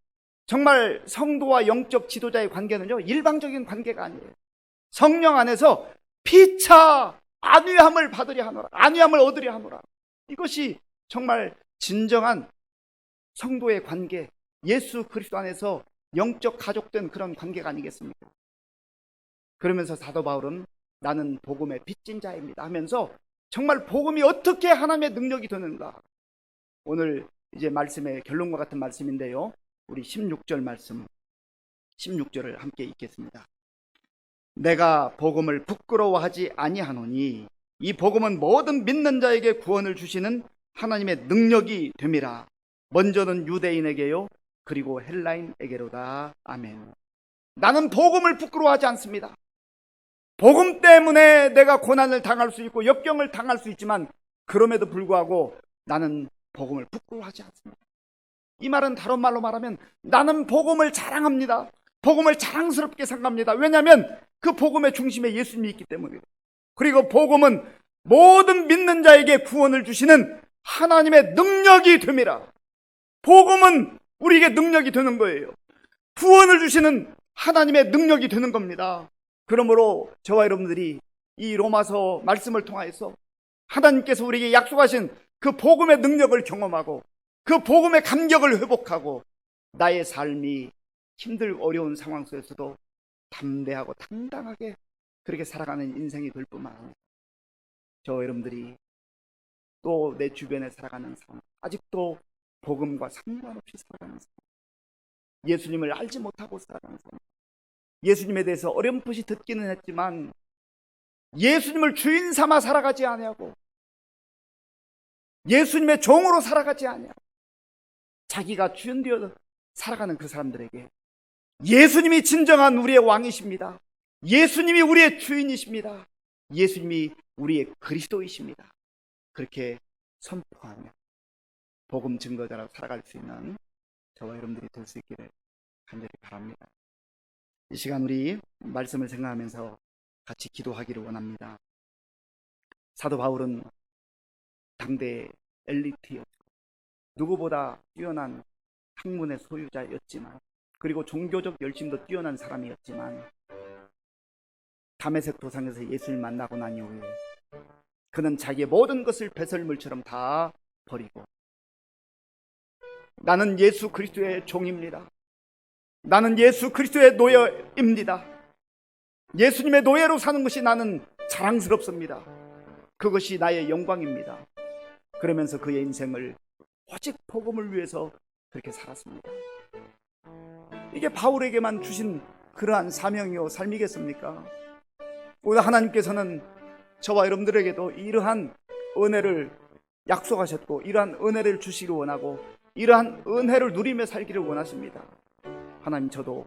Speaker 1: 정말 성도와 영적 지도자의 관계는요, 일방적인 관계가 아니에요. 성령 안에서 피차 안위함을 받으려 하노라, 안위함을 얻으려 하노라. 이것이 정말 진정한 성도의 관계, 예수 그리스도 안에서 영적 가족된 그런 관계가 아니겠습니까? 그러면서 사도 바울은 나는 복음의 빚진 자입니다 하면서 정말 복음이 어떻게 하나님의 능력이 되는가, 오늘 이제 말씀의 결론과 같은 말씀인데요, 우리 16절 말씀, 16절을 함께 읽겠습니다. 내가 복음을 부끄러워하지 아니하노니 이 복음은 모든 믿는 자에게 구원을 주시는 하나님의 능력이 됨이라. 먼저는 유대인에게요, 그리고 헬라인에게로다. 아멘. 나는 복음을 부끄러워하지 않습니다. 복음 때문에 내가 고난을 당할 수 있고 역경을 당할 수 있지만 그럼에도 불구하고 나는 복음을 부끄러워하지 않습니다. 이 말은 다른 말로 말하면 나는 복음을 자랑합니다. 복음을 자랑스럽게 생각합니다. 왜냐하면 그 복음의 중심에 예수님이 있기 때문이에요. 그리고 복음은 모든 믿는 자에게 구원을 주시는 하나님의 능력이 됨이라. 복음은 우리에게 능력이 되는 거예요. 구원을 주시는 하나님의 능력이 되는 겁니다. 그러므로 저와 여러분들이 이 로마서 말씀을 통하여서 하나님께서 우리에게 약속하신 그 복음의 능력을 경험하고 그 복음의 감격을 회복하고 나의 삶이 힘들고 어려운 상황 속에서도 담대하고 당당하게 그렇게 살아가는 인생이 될 뿐만 아니라 저와 여러분들이 또 내 주변에 살아가는 상황, 아직도 복음과 상관없이 살아가는 상황, 예수님을 알지 못하고 살아가는 상황, 예수님에 대해서 어렴풋이 듣기는 했지만 예수님을 주인 삼아 살아가지 아니하고 예수님의 종으로 살아가지 아니하고 자기가 주인 되어 살아가는 그 사람들에게 예수님이 진정한 우리의 왕이십니다. 예수님이 우리의 주인이십니다. 예수님이 우리의 그리스도이십니다. 그렇게 선포하며 복음 증거자로 살아갈 수 있는 저와 여러분들이 될 수 있기를 간절히 바랍니다. 이 시간 우리 말씀을 생각하면서 같이 기도하기를 원합니다. 사도 바울은 당대 엘리트였고 누구보다 뛰어난 학문의 소유자였지만, 그리고 종교적 열심도 뛰어난 사람이었지만 다메섹 도상에서 예수를 만나고 난 이후에 그는 자기의 모든 것을 배설물처럼 다 버리고 나는 예수 그리스도의 종입니다. 나는 예수 그리스도의 노예입니다. 예수님의 노예로 사는 것이 나는 자랑스럽습니다. 그것이 나의 영광입니다. 그러면서 그의 인생을 오직 복음을 위해서 그렇게 살았습니다. 이게 바울에게만 주신 그러한 사명이요 삶이겠습니까? 오늘 하나님께서는 저와 여러분들에게도 이러한 은혜를 약속하셨고 이러한 은혜를 주시기를 원하고 이러한 은혜를 누리며 살기를 원하십니다. 하나님, 저도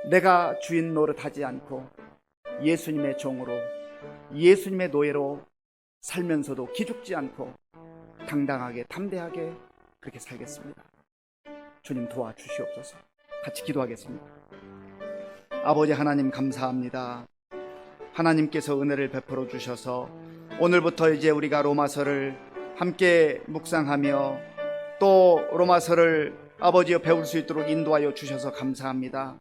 Speaker 1: 내가 주인 노릇하지 않고 예수님의 종으로 예수님의 노예로 살면서도 기죽지 않고 당당하게 담대하게 그렇게 살겠습니다. 주님 도와주시옵소서. 같이 기도하겠습니다. 아버지 하나님, 감사합니다. 하나님께서 은혜를 베풀어 주셔서 오늘부터 이제 우리가 로마서를 함께 묵상하며 또 로마서를 아버지여 배울 수 있도록 인도하여 주셔서 감사합니다.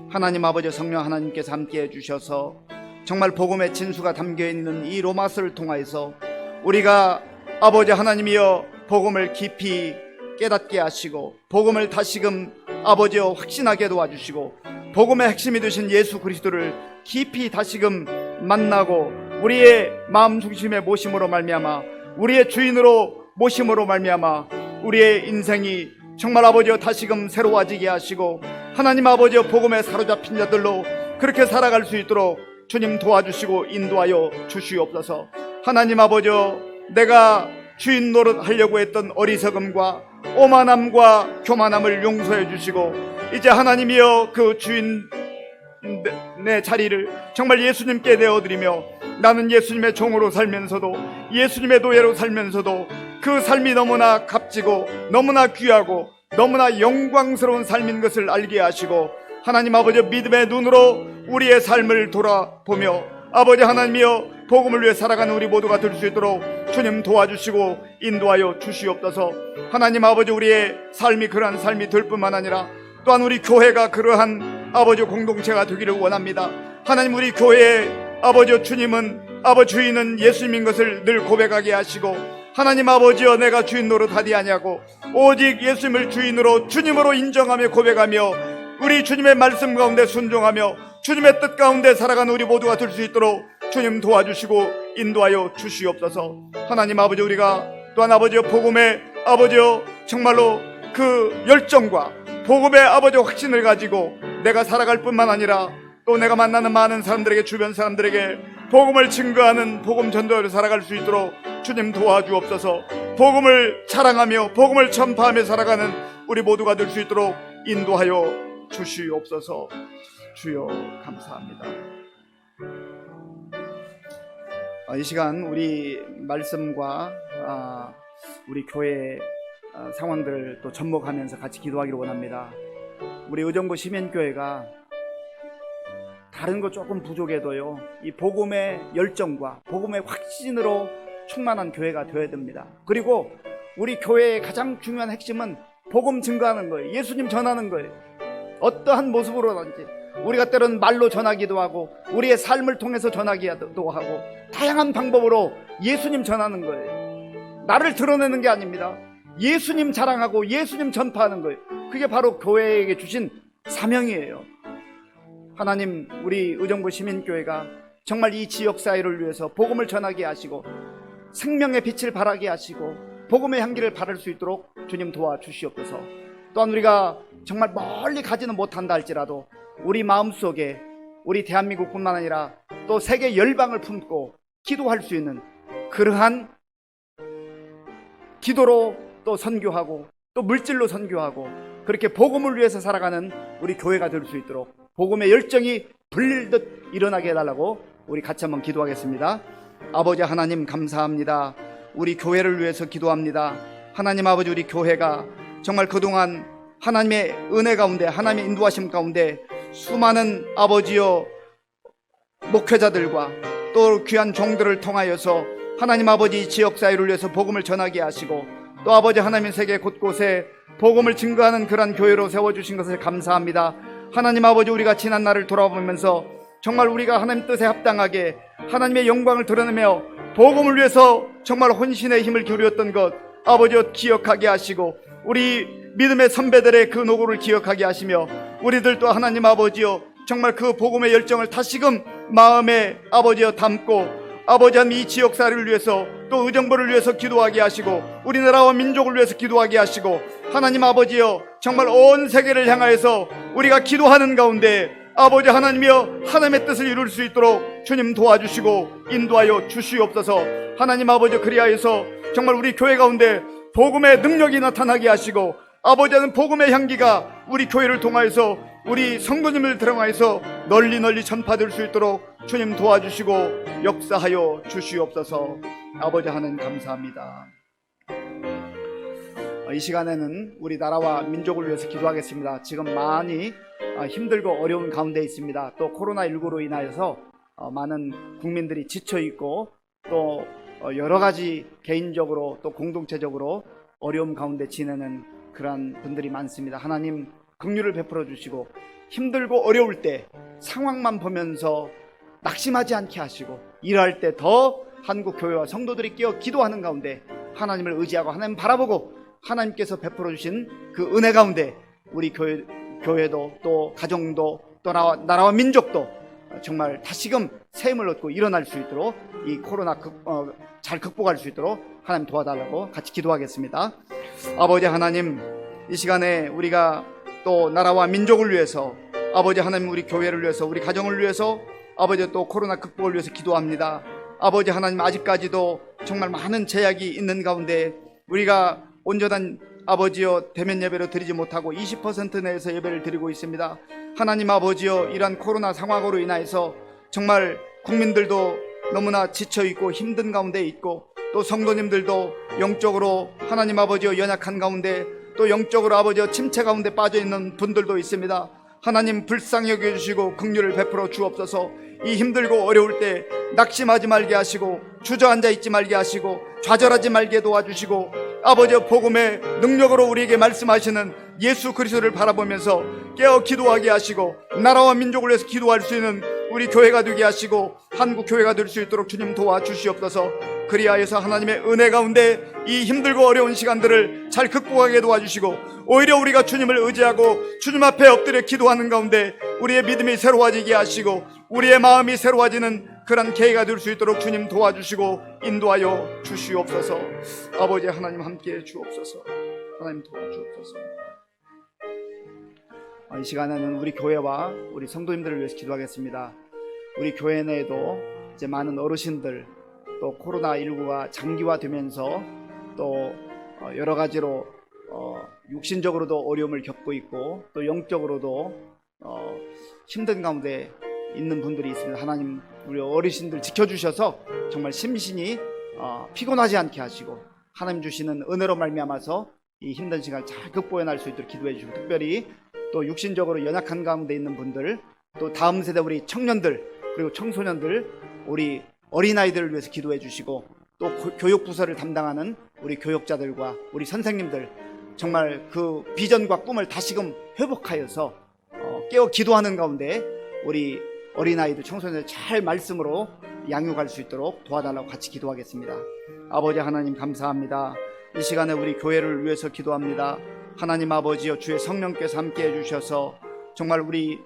Speaker 1: 하나님 아버지, 성령 하나님께서 함께 해주셔서 정말 복음의 진수가 담겨있는 이 로마서를 통하여서 우리가 아버지 하나님이여 복음을 깊이 깨닫게 하시고 복음을 다시금 아버지여 확신하게 도와주시고 복음의 핵심이 되신 예수 그리스도를 깊이 다시금 만나고 우리의 마음 중심의 모심으로 말미암아 우리의 주인으로 모심으로 말미암아 우리의 인생이 정말 아버지여 다시금 새로워지게 하시고 하나님 아버지여 복음에 사로잡힌 자들로 그렇게 살아갈 수 있도록 주님 도와주시고 인도하여 주시옵소서. 하나님 아버지여, 내가 주인 노릇하려고 했던 어리석음과 오만함과 교만함을 용서해 주시고 이제 하나님이여 그 주인 내 자리를 정말 예수님께 내어드리며 나는 예수님의 종으로 살면서도 예수님의 노예로 살면서도 그 삶이 너무나 값지고 너무나 귀하고 너무나 영광스러운 삶인 것을 알게 하시고 하나님 아버지 믿음의 눈으로 우리의 삶을 돌아보며 아버지 하나님이여 복음을 위해 살아가는 우리 모두가 될 수 있도록 주님 도와주시고 인도하여 주시옵소서. 하나님 아버지, 우리의 삶이 그러한 삶이 될 뿐만 아니라 또한 우리 교회가 그러한 아버지 공동체가 되기를 원합니다. 하나님, 우리 교회의 아버지 주님은 주인은 예수님인 것을 늘 고백하게 하시고, 하나님 아버지여, 내가 주인 노릇하디 아니하고 오직 예수님을 주인으로 주님으로 인정하며 고백하며 우리 주님의 말씀 가운데 순종하며 주님의 뜻 가운데 살아가는 우리 모두가 될 수 있도록 주님 도와주시고 인도하여 주시옵소서. 하나님 아버지, 우리가 또한 아버지여 복음의 아버지여 정말로 그 열정과 복음의 아버지 확신을 가지고 내가 살아갈 뿐만 아니라 또 내가 만나는 많은 사람들에게, 주변 사람들에게 복음을 증거하는 복음 전도를 살아갈 수 있도록 주님 도와주옵소서. 복음을 자랑하며 복음을 전파하며 살아가는 우리 모두가 될 수 있도록 인도하여 주시옵소서. 주여 감사합니다. 이 시간 우리 말씀과 우리 교회 상황들을 또 접목하면서 같이 기도하기를 원합니다. 우리 의정부 시민교회가 다른 거 조금 부족해도요, 이 복음의 열정과 복음의 확신으로 충만한 교회가 되어야 됩니다. 그리고 우리 교회의 가장 중요한 핵심은 복음 증거하는 거예요. 예수님 전하는 거예요. 어떠한 모습으로든지 우리가 때로는 말로 전하기도 하고 우리의 삶을 통해서 전하기도 하고 다양한 방법으로 예수님 전하는 거예요. 나를 드러내는 게 아닙니다. 예수님 자랑하고 예수님 전파하는 거예요. 그게 바로 교회에게 주신 사명이에요. 하나님, 우리 의정부 시민교회가 정말 이 지역사회를 위해서 복음을 전하게 하시고 생명의 빛을 발하게 하시고 복음의 향기를 바를 수 있도록 주님 도와주시옵소서. 또한 우리가 정말 멀리 가지는 못한다 할지라도 우리 마음속에 우리 대한민국뿐만 아니라 또 세계 열방을 품고 기도할 수 있는 그러한 기도로 또 선교하고 또 물질로 선교하고 그렇게 복음을 위해서 살아가는 우리 교회가 될 수 있도록 복음의 열정이 불릴듯 일어나게 해달라고 우리 같이 한번 기도하겠습니다. 아버지 하나님, 감사합니다. 우리 교회를 위해서 기도합니다. 하나님 아버지, 우리 교회가 정말 그동안 하나님의 은혜 가운데 하나님의 인도하심 가운데 수많은 아버지여 목회자들과 또 귀한 종들을 통하여서 하나님 아버지 지역사회를 위해서 복음을 전하게 하시고 또 아버지 하나님 세계 곳곳에 복음을 증거하는 그러한 교회로 세워주신 것을 감사합니다. 하나님 아버지, 우리가 지난 날을 돌아보면서 정말 우리가 하나님 뜻에 합당하게 하나님의 영광을 드러내며 복음을 위해서 정말 혼신의 힘을 기울였던 것 아버지여 기억하게 하시고 우리 믿음의 선배들의 그 노고를 기억하게 하시며 우리들도 하나님 아버지여 정말 그 복음의 열정을 다시금 마음에 아버지여 담고 아버지 하나님 이 지역사회를 위해서 또 의정부를 위해서 기도하게 하시고 우리나라와 민족을 위해서 기도하게 하시고 하나님 아버지여 정말 온 세계를 향하여서 우리가 기도하는 가운데 아버지 하나님이여 하나님의 뜻을 이룰 수 있도록 주님 도와주시고 인도하여 주시옵소서. 하나님 아버지, 그리하여서 정말 우리 교회 가운데 복음의 능력이 나타나게 하시고 아버지는 복음의 향기가 우리 교회를 통하여서 우리 성도님을 통하여서 널리 전파될 수 있도록 주님 도와주시고 역사하여 주시옵소서. 아버지 하나님 감사합니다. 이 시간에는 우리 나라와 민족을 위해서 기도하겠습니다. 지금 많이 힘들고 어려운 가운데 있습니다. 또 코로나19로 인하여서 많은 국민들이 지쳐있고 또 여러 가지 개인적으로 또 공동체적으로 어려움 가운데 지내는 그러한 분들이 많습니다. 하나님 긍휼을 베풀어 주시고 힘들고 어려울 때 상황만 보면서 낙심하지 않게 하시고 일할 때 더 한국 교회와 성도들이 끼어 기도하는 가운데 하나님을 의지하고 하나님 바라보고 하나님께서 베풀어 주신 그 은혜 가운데 우리 교회도 또 가정도 또 나라와 민족도 정말 다시금 새 힘을 얻고 일어날 수 있도록 이 코로나 잘 극복할 수 있도록 하나님 도와달라고 같이 기도하겠습니다. 아버지 하나님, 이 시간에 우리가 또 나라와 민족을 위해서 아버지 하나님 우리 교회를 위해서 우리 가정을 위해서 아버지 또 코로나 극복을 위해서 기도합니다. 아버지 하나님, 아직까지도 정말 많은 제약이 있는 가운데 우리가 온전한 아버지여 대면 예배를 드리지 못하고 20% 내에서 예배를 드리고 있습니다. 하나님 아버지여, 이러한 코로나 상황으로 인하여서 정말 국민들도 너무나 지쳐있고 힘든 가운데 있고 또 성도님들도 영적으로 하나님 아버지여 연약한 가운데 또 영적으로 아버지여 침체 가운데 빠져있는 분들도 있습니다. 하나님 불쌍히 여겨주시고 긍휼을 베풀어 주옵소서. 이 힘들고 어려울 때 낙심하지 말게 하시고 주저앉아 있지 말게 하시고 좌절하지 말게 도와주시고 아버지 복음의 능력으로 우리에게 말씀하시는 예수 그리스도를 바라보면서 깨어 기도하게 하시고 나라와 민족을 위해서 기도할 수 있는 우리 교회가 되게 하시고 한국 교회가 될 수 있도록 주님 도와주시옵소서. 그리하여서 하나님의 은혜 가운데 이 힘들고 어려운 시간들을 잘 극복하게 도와주시고 오히려 우리가 주님을 의지하고 주님 앞에 엎드려 기도하는 가운데 우리의 믿음이 새로워지게 하시고 우리의 마음이 새로워지는 그런 계기가 될 수 있도록 주님 도와주시고 인도하여 주시옵소서. 아버지 하나님 함께해 주옵소서. 하나님 도와주옵소서. 이 시간에는 우리 교회와 우리 성도님들을 위해서 기도하겠습니다. 우리 교회 내에도 이제 많은 어르신들 또 코로나19가 장기화되면서 또 여러 가지로 육신적으로도 어려움을 겪고 있고 또 영적으로도 힘든 가운데 있는 분들이 있습니다. 하나님 우리 어르신들 지켜주셔서 정말 심신이 피곤하지 않게 하시고 하나님 주시는 은혜로 말미암아서 이 힘든 시간을 잘 극복해낼 수 있도록 기도해 주시고 특별히 또 육신적으로 연약한 가운데 있는 분들 또 다음 세대 우리 청년들 그리고 청소년들 우리 어린아이들을 위해서 기도해 주시고 또 교육부서를 담당하는 우리 교육자들과 우리 선생님들 정말 그 비전과 꿈을 다시금 회복하여서 깨어 기도하는 가운데 우리 어린아이들 청소년들 잘 말씀으로 양육할 수 있도록 도와달라고 같이 기도하겠습니다. 아버지 하나님 감사합니다. 이 시간에 우리 교회를 위해서 기도합니다. 하나님 아버지여 주의 성령께서 함께해 주셔서 정말 우리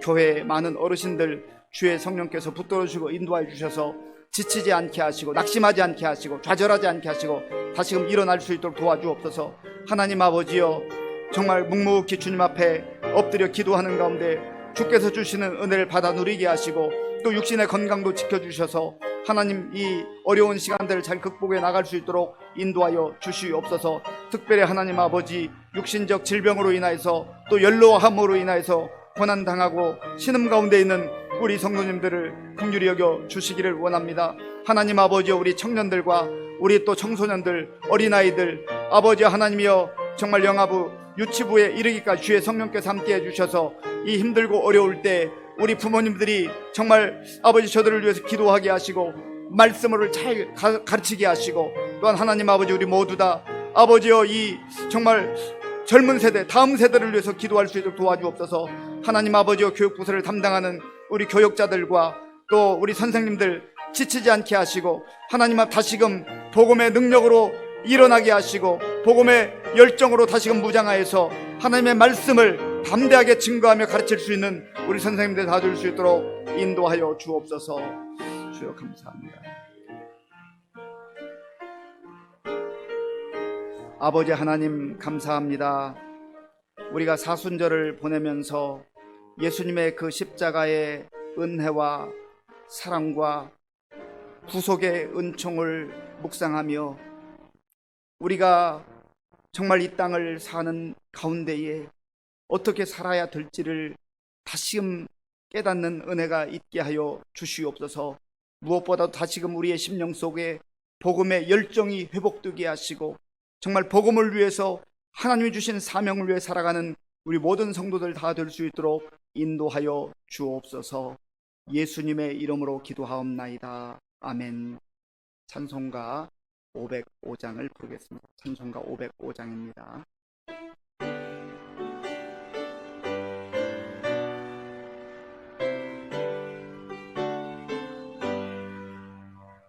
Speaker 1: 교회의 많은 어르신들 주의 성령께서 붙들어 주시고 인도해 주셔서 지치지 않게 하시고 낙심하지 않게 하시고 좌절하지 않게 하시고 다시금 일어날 수 있도록 도와주옵소서. 하나님 아버지여 정말 묵묵히 주님 앞에 엎드려 기도하는 가운데 주께서 주시는 은혜를 받아 누리게 하시고 또 육신의 건강도 지켜주셔서 하나님 이 어려운 시간들을 잘 극복해 나갈 수 있도록 인도하여 주시옵소서. 특별히 하나님 아버지 육신적 질병으로 인하여서 또 연로함으로 인하여서 고난당하고 신음 가운데 있는 우리 성도님들을 긍휼히 여겨 주시기를 원합니다. 하나님 아버지여 우리 청년들과 우리 또 청소년들 어린아이들 아버지 하나님이여 정말 영아부 유치부에 이르기까지 주의 성령께서 함께해 주셔서 이 힘들고 어려울 때 우리 부모님들이 정말 아버지 저들을 위해서 기도하게 하시고 말씀을 잘 가르치게 하시고 또한 하나님 아버지 우리 모두 다 아버지여 이 정말 젊은 세대 다음 세대를 위해서 기도할 수 있도록 도와주옵소서. 하나님 아버지여 교육부서를 담당하는 우리 교육자들과 또 우리 선생님들 지치지 않게 하시고 하나님 앞 다시금 복음의 능력으로 일어나게 하시고 복음의 열정으로 다시금 무장하여서 하나님의 말씀을 담대하게 증거하며 가르칠 수 있는 우리 선생님들 다 될 수 있도록 인도하여 주옵소서. 주여 감사합니다. 아버지 하나님 감사합니다. 우리가 사순절을 보내면서 예수님의 그 십자가의 은혜와 사랑과 구속의 은총을 묵상하며 우리가 정말 이 땅을 사는 가운데에 어떻게 살아야 될지를 다시금 깨닫는 은혜가 있게 하여 주시옵소서. 무엇보다도 다시금 우리의 심령 속에 복음의 열정이 회복되게 하시고 정말 복음을 위해서 하나님이 주신 사명을 위해 살아가는 우리 모든 성도들 다 될 수 있도록 인도하여 주옵소서. 예수님의 이름으로 기도하옵나이다. 아멘. 찬송가 505장을 부르겠습니다. 찬송가 505장입니다.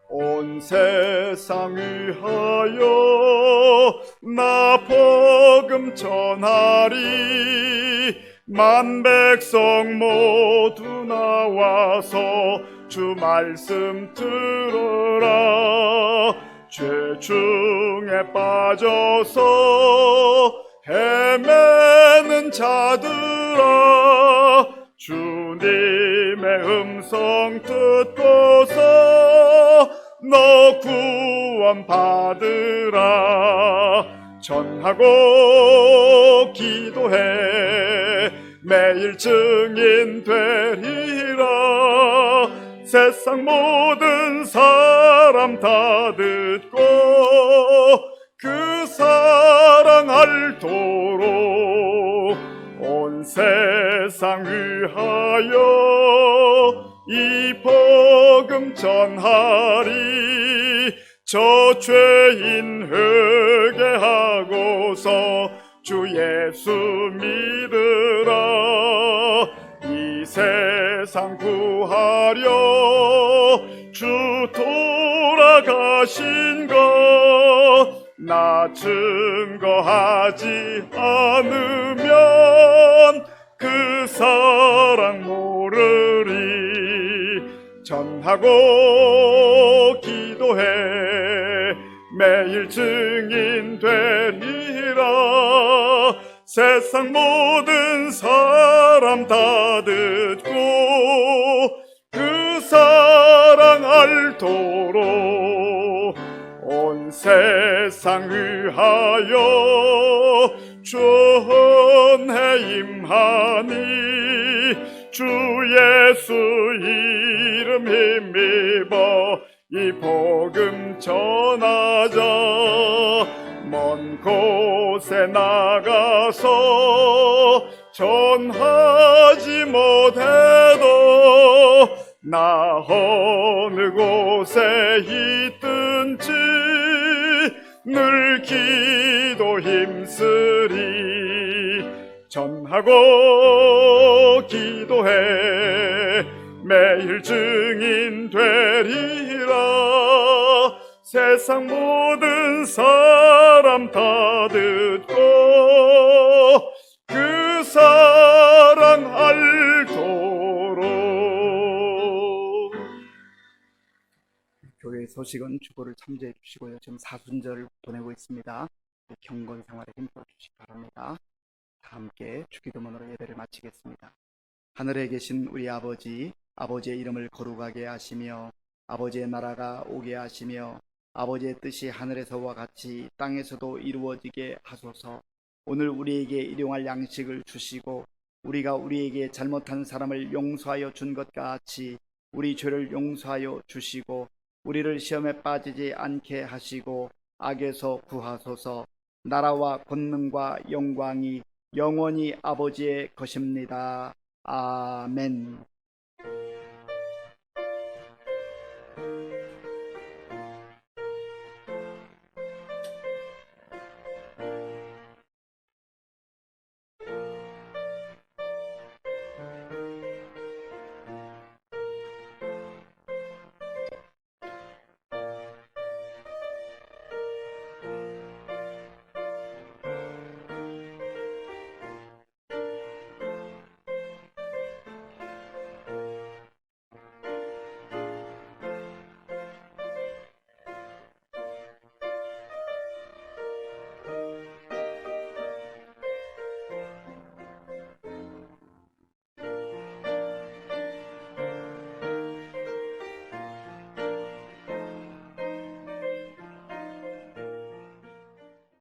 Speaker 2: 온 세상 위하여 나 복음 전하리. 만 백성 모두 나와서 주 말씀 들으라. 죄 중에 빠져서 헤매는 자들아, 주님의 음성 듣고서 너 구원 받으라. 전하고 기도해 매일 증인 되리라. 세상 모든 사람 다 듣고 그 사랑 알도록 온 온 세상 위하여 이 복음 전하리. 저 죄인 회개하고서 주 예수 믿으라. 이 세상 구하려 주 돌아가신 것 나 증거하지 않으면 그 사랑 모르리. 전하고 기도해 매일 증인 되리라. 세상 모든 사람 다 듣고 그 사랑 알도록 온 세상 위하여 전해 임하니. 주 예수 이름 힘입어 이 복음 전하자. 먼 곳에 나가서 전하지 못해도 나 어느 곳에 있든지 늘 기도 힘쓰리. 전하고 기도해 매일 증인 되리라. 세상 모든 사람 다 듣고 그 사랑 알도록.
Speaker 1: 교회 소식은 주보를 참조해 주시고요. 지금 사순절을 보내고 있습니다. 경건 생활에 힘써 주시기 바랍니다. 다 함께 주기도문으로 예배를 마치겠습니다. 하늘에 계신 우리 아버지, 아버지의 이름을 거룩하게 하시며 아버지의 나라가 오게 하시며 아버지의 뜻이 하늘에서와 같이 땅에서도 이루어지게 하소서. 오늘 우리에게 일용할 양식을 주시고 우리가 우리에게 잘못한 사람을 용서하여 준 것 같이 우리 죄를 용서하여 주시고 우리를 시험에 빠지지 않게 하시고 악에서 구하소서. 나라와 권능과 영광이 영원히 아버지의 것입니다. 아멘.